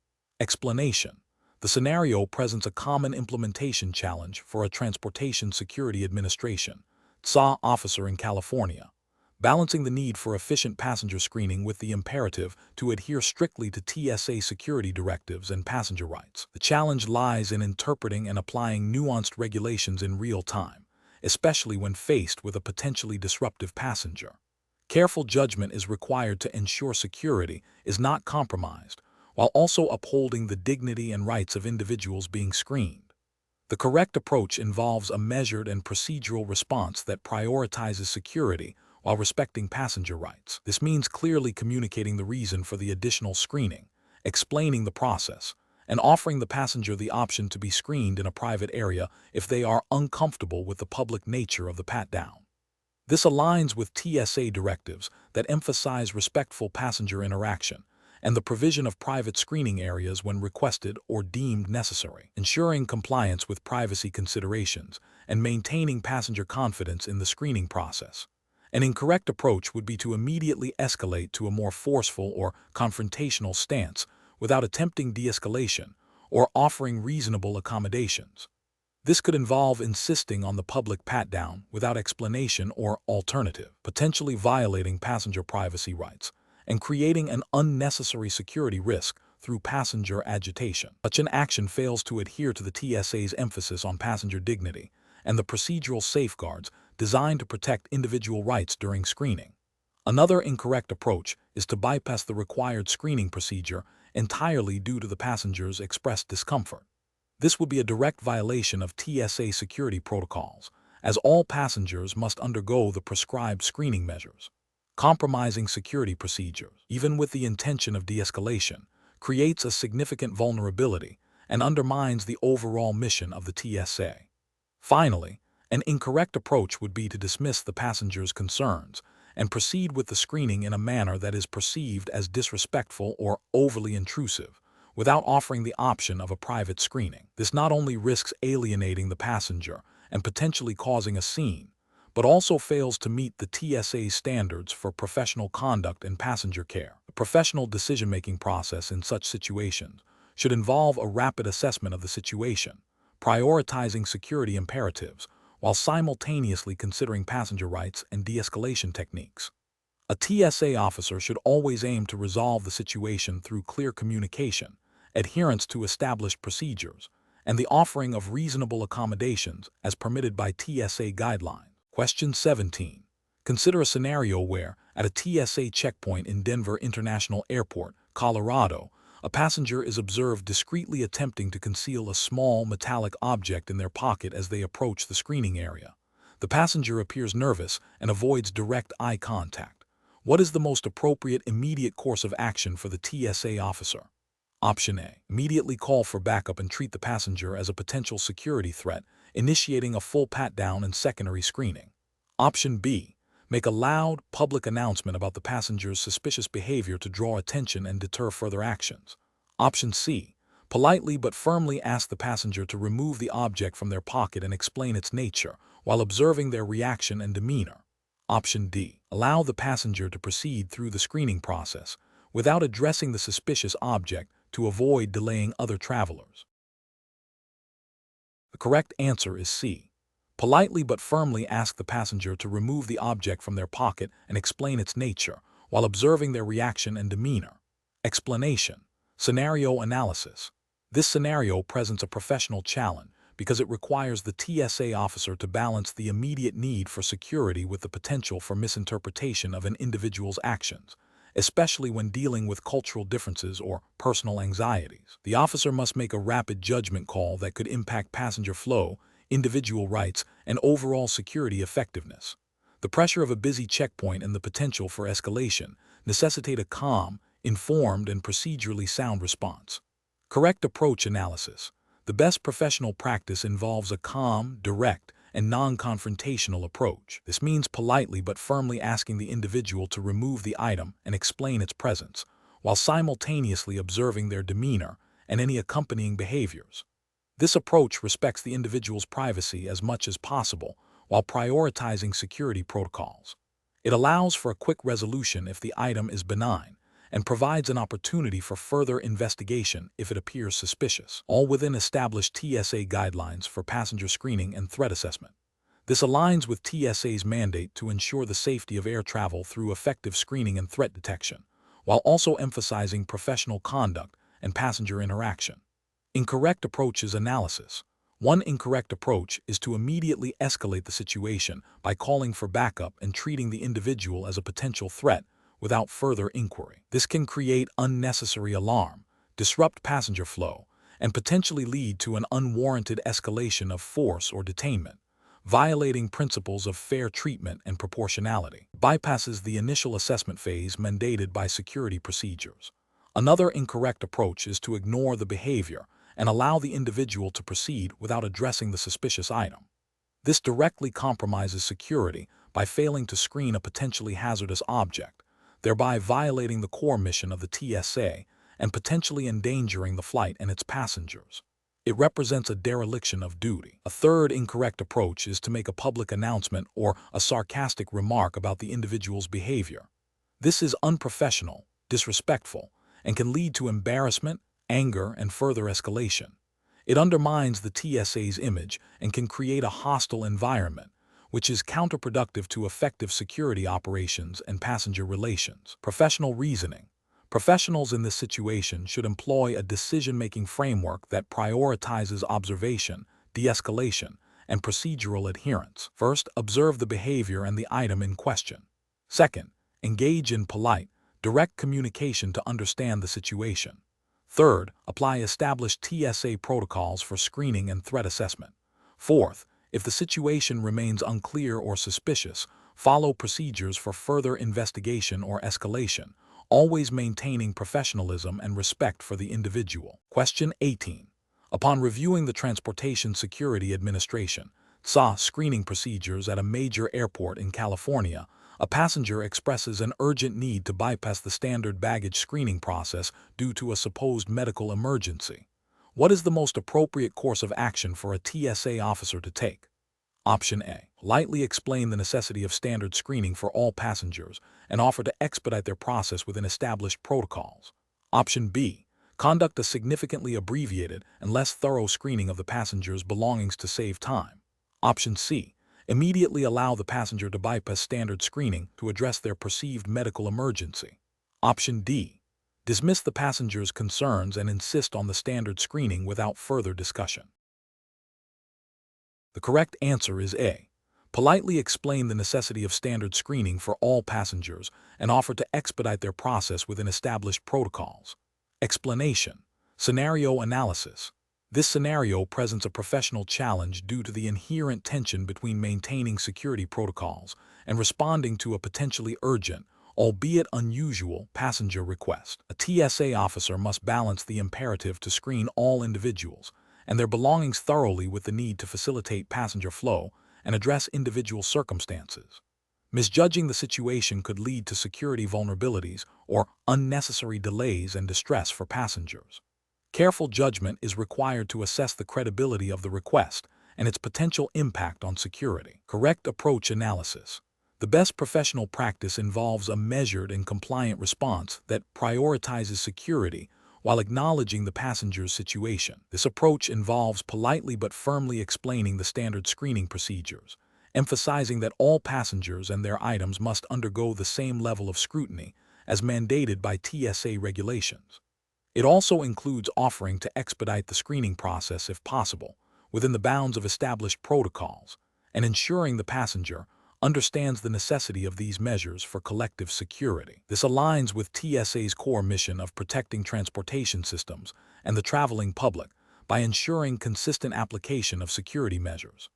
Explanation. The scenario presents a common implementation challenge for a Transportation Security Administration, TSA officer in California, balancing the need for efficient passenger screening with the imperative to adhere strictly to TSA security directives and passenger rights. The challenge lies in interpreting and applying nuanced regulations in real time, especially when faced with a potentially disruptive passenger. Careful judgment is required to ensure security is not compromised, while also upholding the dignity and rights of individuals being screened. The correct approach involves a measured and procedural response that prioritizes security while respecting passenger rights. This means clearly communicating the reason for the additional screening, explaining the process, and offering the passenger the option to be screened in a private area if they are uncomfortable with the public nature of the pat-down. This aligns with TSA directives that emphasize respectful passenger interaction and the provision of private screening areas when requested or deemed necessary, ensuring compliance with privacy considerations and maintaining passenger confidence in the screening process. An incorrect approach would be to immediately escalate to a more forceful or confrontational stance without attempting de-escalation or offering reasonable accommodations. This could involve insisting on the public pat-down without explanation or alternative, potentially violating passenger privacy rights and creating an unnecessary security risk through passenger agitation. Such an action fails to adhere to the TSA's emphasis on passenger dignity and the procedural safeguards designed to protect individual rights during screening. Another incorrect approach is to bypass the required screening procedure entirely due to the passenger's expressed discomfort. This would be a direct violation of TSA security protocols, as all passengers must undergo the prescribed screening measures. Compromising security procedures, even with the intention of de-escalation, creates a significant vulnerability and undermines the overall mission of the TSA. Finally, an incorrect approach would be to dismiss the passenger's concerns and proceed with the screening in a manner that is perceived as disrespectful or overly intrusive, without offering the option of a private screening. This not only risks alienating the passenger and potentially causing a scene, but also fails to meet the TSA's standards for professional conduct and passenger care. A professional decision-making process in such situations should involve a rapid assessment of the situation, prioritizing security imperatives while simultaneously considering passenger rights and de-escalation techniques. A TSA officer should always aim to resolve the situation through clear communication, adherence to established procedures, and the offering of reasonable accommodations as permitted by TSA guidelines. Question 17. Consider a scenario where, at a TSA checkpoint in Denver International Airport, Colorado, a passenger is observed discreetly attempting to conceal a small metallic object in their pocket as they approach the screening area. The passenger appears nervous and avoids direct eye contact. What is the most appropriate immediate course of action for the TSA officer? Option A. Immediately call for backup and treat the passenger as a potential security threat, initiating a full pat-down and secondary screening. Option B. Make a loud, public announcement about the passenger's suspicious behavior to draw attention and deter further actions. Option C. Politely but firmly ask the passenger to remove the object from their pocket and explain its nature, while observing their reaction and demeanor. Option D. Allow the passenger to proceed through the screening process without addressing the suspicious object to avoid delaying other travelers. The correct answer is C. Politely but firmly ask the passenger to remove the object from their pocket and explain its nature, while observing their reaction and demeanor. Explanation. Scenario analysis. This scenario presents a professional challenge because it requires the TSA officer to balance the immediate need for security with the potential for misinterpretation of an individual's actions, especially when dealing with cultural differences or personal anxieties. The officer must make a rapid judgment call that could impact passenger flow, individual rights, and overall security effectiveness. The pressure of a busy checkpoint and the potential for escalation necessitate a calm, informed, and procedurally sound response. Correct approach analysis. The best professional practice involves a calm, direct, and non-confrontational approach. This means politely but firmly asking the individual to remove the item and explain its presence, while simultaneously observing their demeanor and any accompanying behaviors. This approach respects the individual's privacy as much as possible while prioritizing security protocols. It allows for a quick resolution if the item is benign, and provides an opportunity for further investigation if it appears suspicious, all within established TSA guidelines for passenger screening and threat assessment. This aligns with TSA's mandate to ensure the safety of air travel through effective screening and threat detection, while also emphasizing professional conduct and passenger interaction. Incorrect approaches analysis. One incorrect approach is to immediately escalate the situation by calling for backup and treating the individual as a potential threat without further inquiry. This can create unnecessary alarm, disrupt passenger flow, and potentially lead to an unwarranted escalation of force or detainment, violating principles of fair treatment and proportionality. Bypasses the initial assessment phase mandated by security procedures. Another incorrect approach is to ignore the behavior and allow the individual to proceed without addressing the suspicious item. This directly compromises security by failing to screen a potentially hazardous object, thereby violating the core mission of the TSA and potentially endangering the flight and its passengers. It represents a dereliction of duty. A third incorrect approach is to make a public announcement or a sarcastic remark about the individual's behavior. This is unprofessional, disrespectful, and can lead to embarrassment, anger, and further escalation. It undermines the TSA's image and can create a hostile environment, which is counterproductive to effective security operations and passenger relations. Professional reasoning. Professionals in this situation should employ a decision-making framework that prioritizes observation, de-escalation, and procedural adherence. First, observe the behavior and the item in question. Second, engage in polite, direct communication to understand the situation. Third, apply established TSA protocols for screening and threat assessment. Fourth, if the situation remains unclear or suspicious, follow procedures for further investigation or escalation, always maintaining professionalism and respect for the individual. Question 18. Upon reviewing the Transportation Security Administration TSA screening procedures at a major airport in California, a passenger expresses an urgent need to bypass the standard baggage screening process due to a supposed medical emergency. What is the most appropriate course of action for a TSA officer to take? Option A. Politely explain the necessity of standard screening for all passengers and offer to expedite their process within established protocols. Option B. Conduct a significantly abbreviated and less thorough screening of the passenger's belongings to save time. Option C. Immediately allow the passenger to bypass standard screening to address their perceived medical emergency. Option D. Dismiss the passenger's concerns and insist on the standard screening without further discussion. The correct answer is A. Politely explain the necessity of standard screening for all passengers and offer to expedite their process within established protocols. Explanation. Scenario analysis. This scenario presents a professional challenge due to the inherent tension between maintaining security protocols and responding to a potentially urgent, albeit unusual, passenger request. A TSA officer must balance the imperative to screen all individuals and their belongings thoroughly with the need to facilitate passenger flow and address individual circumstances. Misjudging the situation could lead to security vulnerabilities or unnecessary delays and distress for passengers. Careful judgment is required to assess the credibility of the request and its potential impact on security. Correct approach analysis. The best professional practice involves a measured and compliant response that prioritizes security while acknowledging the passenger's situation. This approach involves politely but firmly explaining the standard screening procedures, emphasizing that all passengers and their items must undergo the same level of scrutiny as mandated by TSA regulations. It also includes offering to expedite the screening process if possible, within the bounds of established protocols, and ensuring the passenger understands the necessity of these measures for collective security. This aligns with TSA's core mission of protecting transportation systems and the traveling public by ensuring consistent application of security measures.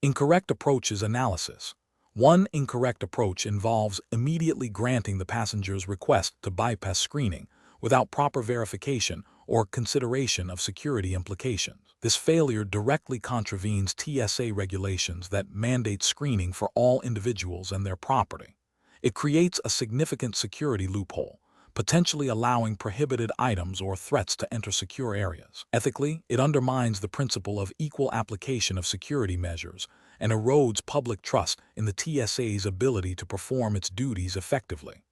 Incorrect approaches analysis. One incorrect approach involves immediately granting the passenger's request to bypass screening without proper verification or consideration of security implications. This failure directly contravenes TSA regulations that mandate screening for all individuals and their property. It creates a significant security loophole, potentially allowing prohibited items or threats to enter secure areas. Ethically, it undermines the principle of equal application of security measures and erodes public trust in the TSA's ability to perform its duties effectively.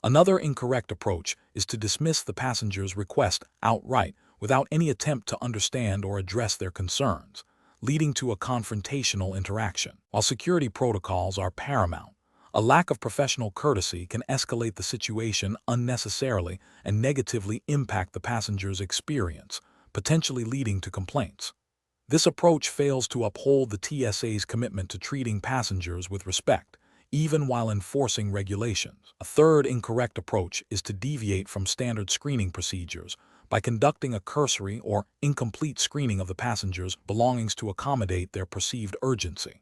Another incorrect approach is to dismiss the passenger's request outright without any attempt to understand or address their concerns, leading to a confrontational interaction. While security protocols are paramount, a lack of professional courtesy can escalate the situation unnecessarily and negatively impact the passenger's experience, potentially leading to complaints. This approach fails to uphold the TSA's commitment to treating passengers with respect, even while enforcing regulations. A third incorrect approach is to deviate from standard screening procedures by conducting a cursory or incomplete screening of the passengers' belongings to accommodate their perceived urgency.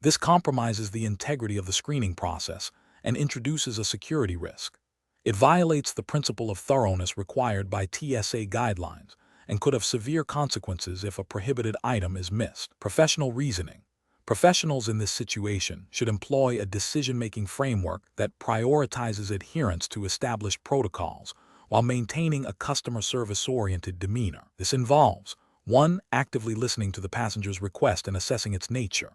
This compromises the integrity of the screening process and introduces a security risk. It violates the principle of thoroughness required by TSA guidelines and could have severe consequences if a prohibited item is missed. Professional reasoning. Professionals in this situation should employ a decision-making framework that prioritizes adherence to established protocols while maintaining a customer service-oriented demeanor. This involves 1. Actively listening to the passenger's request and assessing its nature.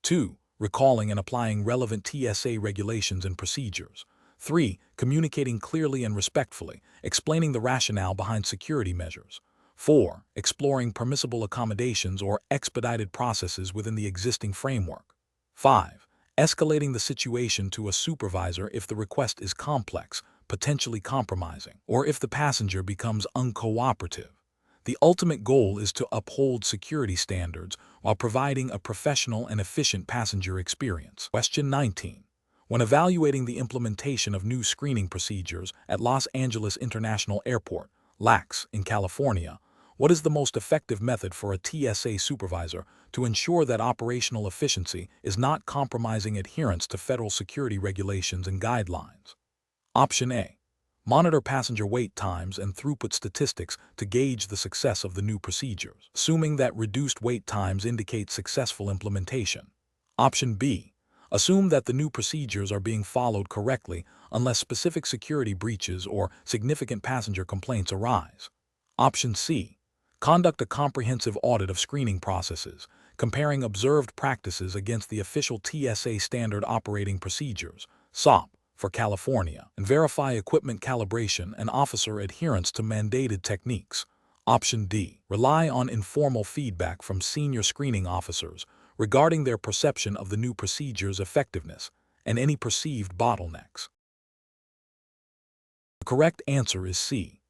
2. Recalling and applying relevant TSA regulations and procedures. 3. Communicating clearly and respectfully, explaining the rationale behind security measures. 4. Exploring permissible accommodations or expedited processes within the existing framework. 5. Escalating the situation to a supervisor if the request is complex, potentially compromising, or if the passenger becomes uncooperative. The ultimate goal is to uphold security standards while providing a professional and efficient passenger experience. Question 19. When evaluating the implementation of new screening procedures at Los Angeles International Airport, LAX, in California, what is the most effective method for a TSA supervisor to ensure that operational efficiency is not compromising adherence to federal security regulations and guidelines? Option A. Monitor passenger wait times and throughput statistics to gauge the success of the new procedures, assuming that reduced wait times indicate successful implementation. Option B. Assume that the new procedures are being followed correctly unless specific security breaches or significant passenger complaints arise. Option C. Conduct a comprehensive audit of screening processes, comparing observed practices against the official TSA Standard Operating Procedures, SOP, for California, and verify equipment calibration and officer adherence to mandated techniques. Option D. Rely on informal feedback from senior screening officers regarding their perception of the new procedure's effectiveness and any perceived bottlenecks. The correct answer is C.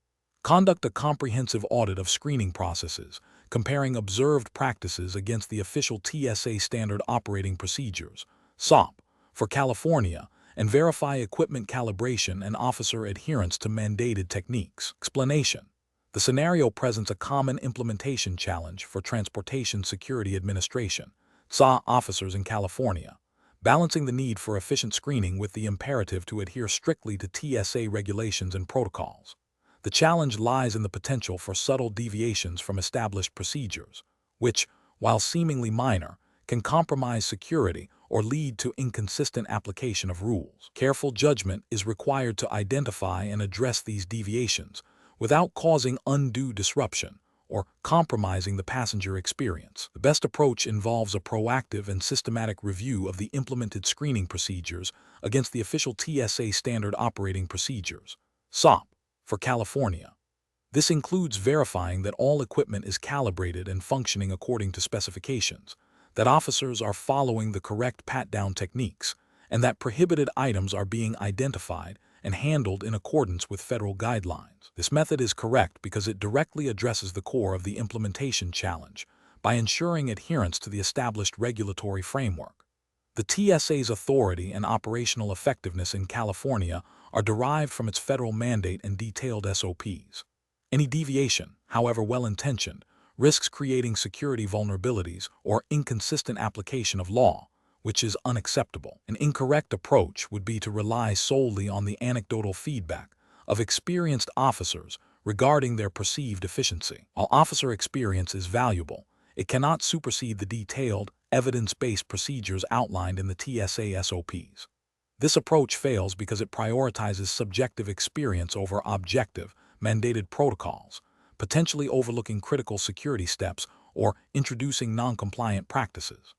Conduct a comprehensive audit of screening processes, comparing observed practices against the official TSA Standard Operating Procedures, SOP, for California, and verify equipment calibration and officer adherence to mandated techniques. Explanation. The scenario presents a common implementation challenge for Transportation Security Administration, TSA officers in California, balancing the need for efficient screening with the imperative to adhere strictly to TSA regulations and protocols. The challenge lies in the potential for subtle deviations from established procedures, which, while seemingly minor, can compromise security or lead to inconsistent application of rules. Careful judgment is required to identify and address these deviations without causing undue disruption or compromising the passenger experience. The best approach involves a proactive and systematic review of the implemented screening procedures against the official TSA Standard Operating Procedures, SOP, for California. This includes verifying that all equipment is calibrated and functioning according to specifications, that officers are following the correct pat-down techniques, and that prohibited items are being identified and handled in accordance with federal guidelines. This method is correct because it directly addresses the core of the implementation challenge by ensuring adherence to the established regulatory framework. The TSA's authority and operational effectiveness in California are derived from its federal mandate and detailed SOPs. Any deviation, however well-intentioned, risks creating security vulnerabilities or inconsistent application of law, which is unacceptable. An incorrect approach would be to rely solely on the anecdotal feedback of experienced officers regarding their perceived efficiency. While officer experience is valuable, it cannot supersede the detailed, evidence-based procedures outlined in the TSA SOPs. This approach fails because it prioritizes subjective experience over objective, mandated protocols, potentially overlooking critical security steps or introducing non-compliant practices.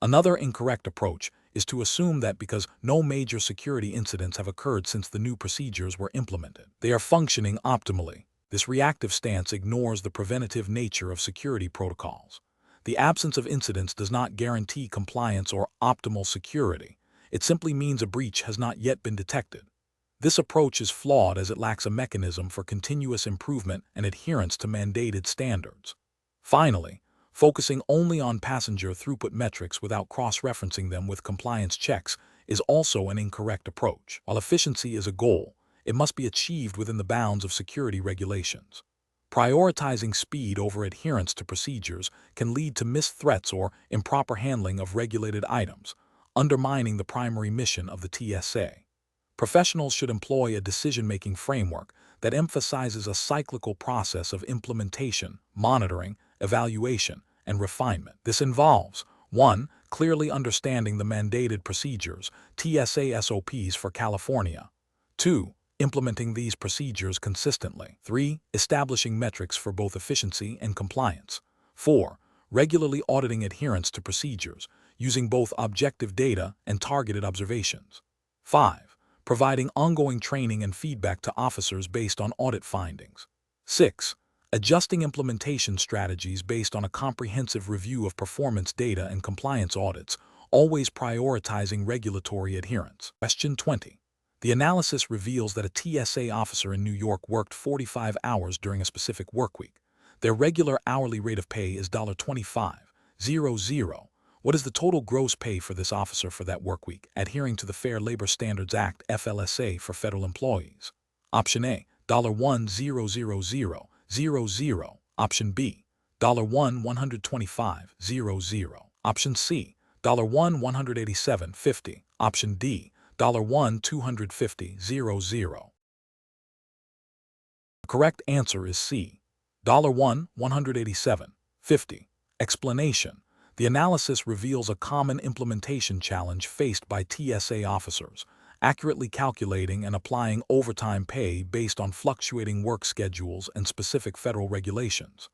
Another incorrect approach is to assume that because no major security incidents have occurred since the new procedures were implemented, they are functioning optimally. This reactive stance ignores the preventative nature of security protocols. The absence of incidents does not guarantee compliance or optimal security. It simply means a breach has not yet been detected. This approach is flawed as it lacks a mechanism for continuous improvement and adherence to mandated standards. Finally, focusing only on passenger throughput metrics without cross-referencing them with compliance checks is also an incorrect approach. While efficiency is a goal, it must be achieved within the bounds of security regulations. Prioritizing speed over adherence to procedures can lead to missed threats or improper handling of regulated items, undermining the primary mission of the TSA. Professionals should employ a decision-making framework that emphasizes a cyclical process of implementation, monitoring, evaluation, and refinement. This involves 1. Clearly understanding the mandated procedures, TSA SOPs for California. 2. Implementing these procedures consistently. 3. Establishing metrics for both efficiency and compliance. 4. Regularly auditing adherence to procedures, using both objective data and targeted observations. 5. Providing ongoing training and feedback to officers based on audit findings. 6. Adjusting implementation strategies based on a comprehensive review of performance data and compliance audits, always prioritizing regulatory adherence. Question 20. The analysis reveals that a TSA officer in New York worked 45 hours during a specific workweek. Their regular hourly rate of pay is $25,000. What is the total gross pay for this officer for that workweek, adhering to the Fair Labor Standards Act (FLSA) for federal employees? Option A, $1,000,000. Option B, $1,125,000. Option C, $1,187.50. Option D, $1,250,000. The correct answer is C, $1,187.50. Explanation. The analysis reveals a common implementation challenge faced by TSA officers, accurately calculating and applying overtime pay based on fluctuating work schedules and specific federal regulations.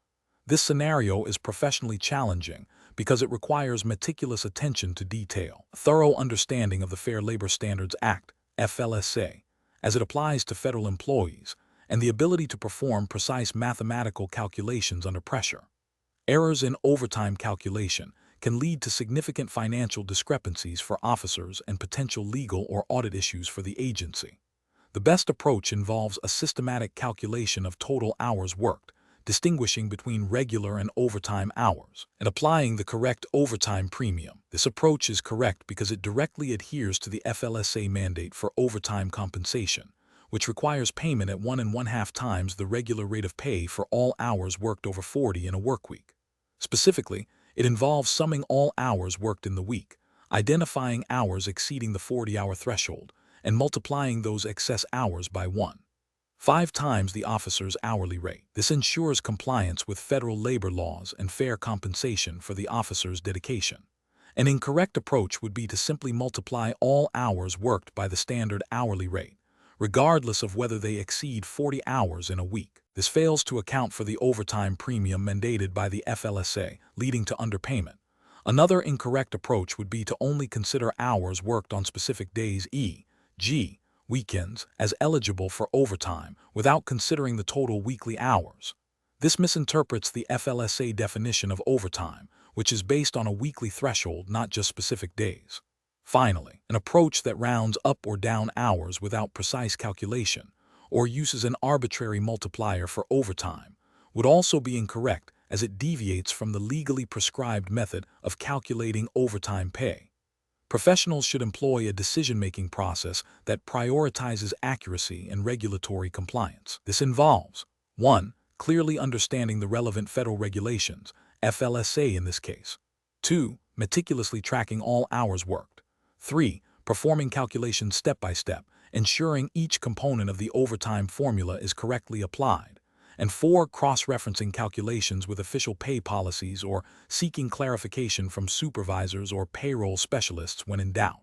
This scenario is professionally challenging because it requires meticulous attention to detail, a thorough understanding of the Fair Labor Standards Act, FLSA, as it applies to federal employees, and the ability to perform precise mathematical calculations under pressure. Errors in overtime calculation can lead to significant financial discrepancies for officers and potential legal or audit issues for the agency. The best approach involves a systematic calculation of total hours worked, distinguishing between regular and overtime hours, and applying the correct overtime premium. This approach is correct because it directly adheres to the FLSA mandate for overtime compensation, which requires payment at 1.5 times the regular rate of pay for all hours worked over 40 in a workweek. Specifically, it involves summing all hours worked in the week, identifying hours exceeding the 40-hour threshold, and multiplying those excess hours by 1.5 times the officer's hourly rate. This ensures compliance with federal labor laws and fair compensation for the officer's dedication. An incorrect approach would be to simply multiply all hours worked by the standard hourly rate, regardless of whether they exceed 40 hours in a week. This fails to account for the overtime premium mandated by the FLSA, leading to underpayment. Another incorrect approach would be to only consider hours worked on specific days, e.g., weekends, as eligible for overtime without considering the total weekly hours. This misinterprets the FLSA definition of overtime, which is based on a weekly threshold, not just specific days. Finally, an approach that rounds up or down hours without precise calculation, or uses an arbitrary multiplier for overtime, would also be incorrect as it deviates from the legally prescribed method of calculating overtime pay. Professionals should employ a decision-making process that prioritizes accuracy and regulatory compliance. This involves 1. Clearly understanding the relevant federal regulations, FLSA in this case. 2. Meticulously tracking all hours worked. 3. Performing calculations step by step, ensuring each component of the overtime formula is correctly applied. And 4. Cross-referencing calculations with official pay policies or seeking clarification from supervisors or payroll specialists when in doubt.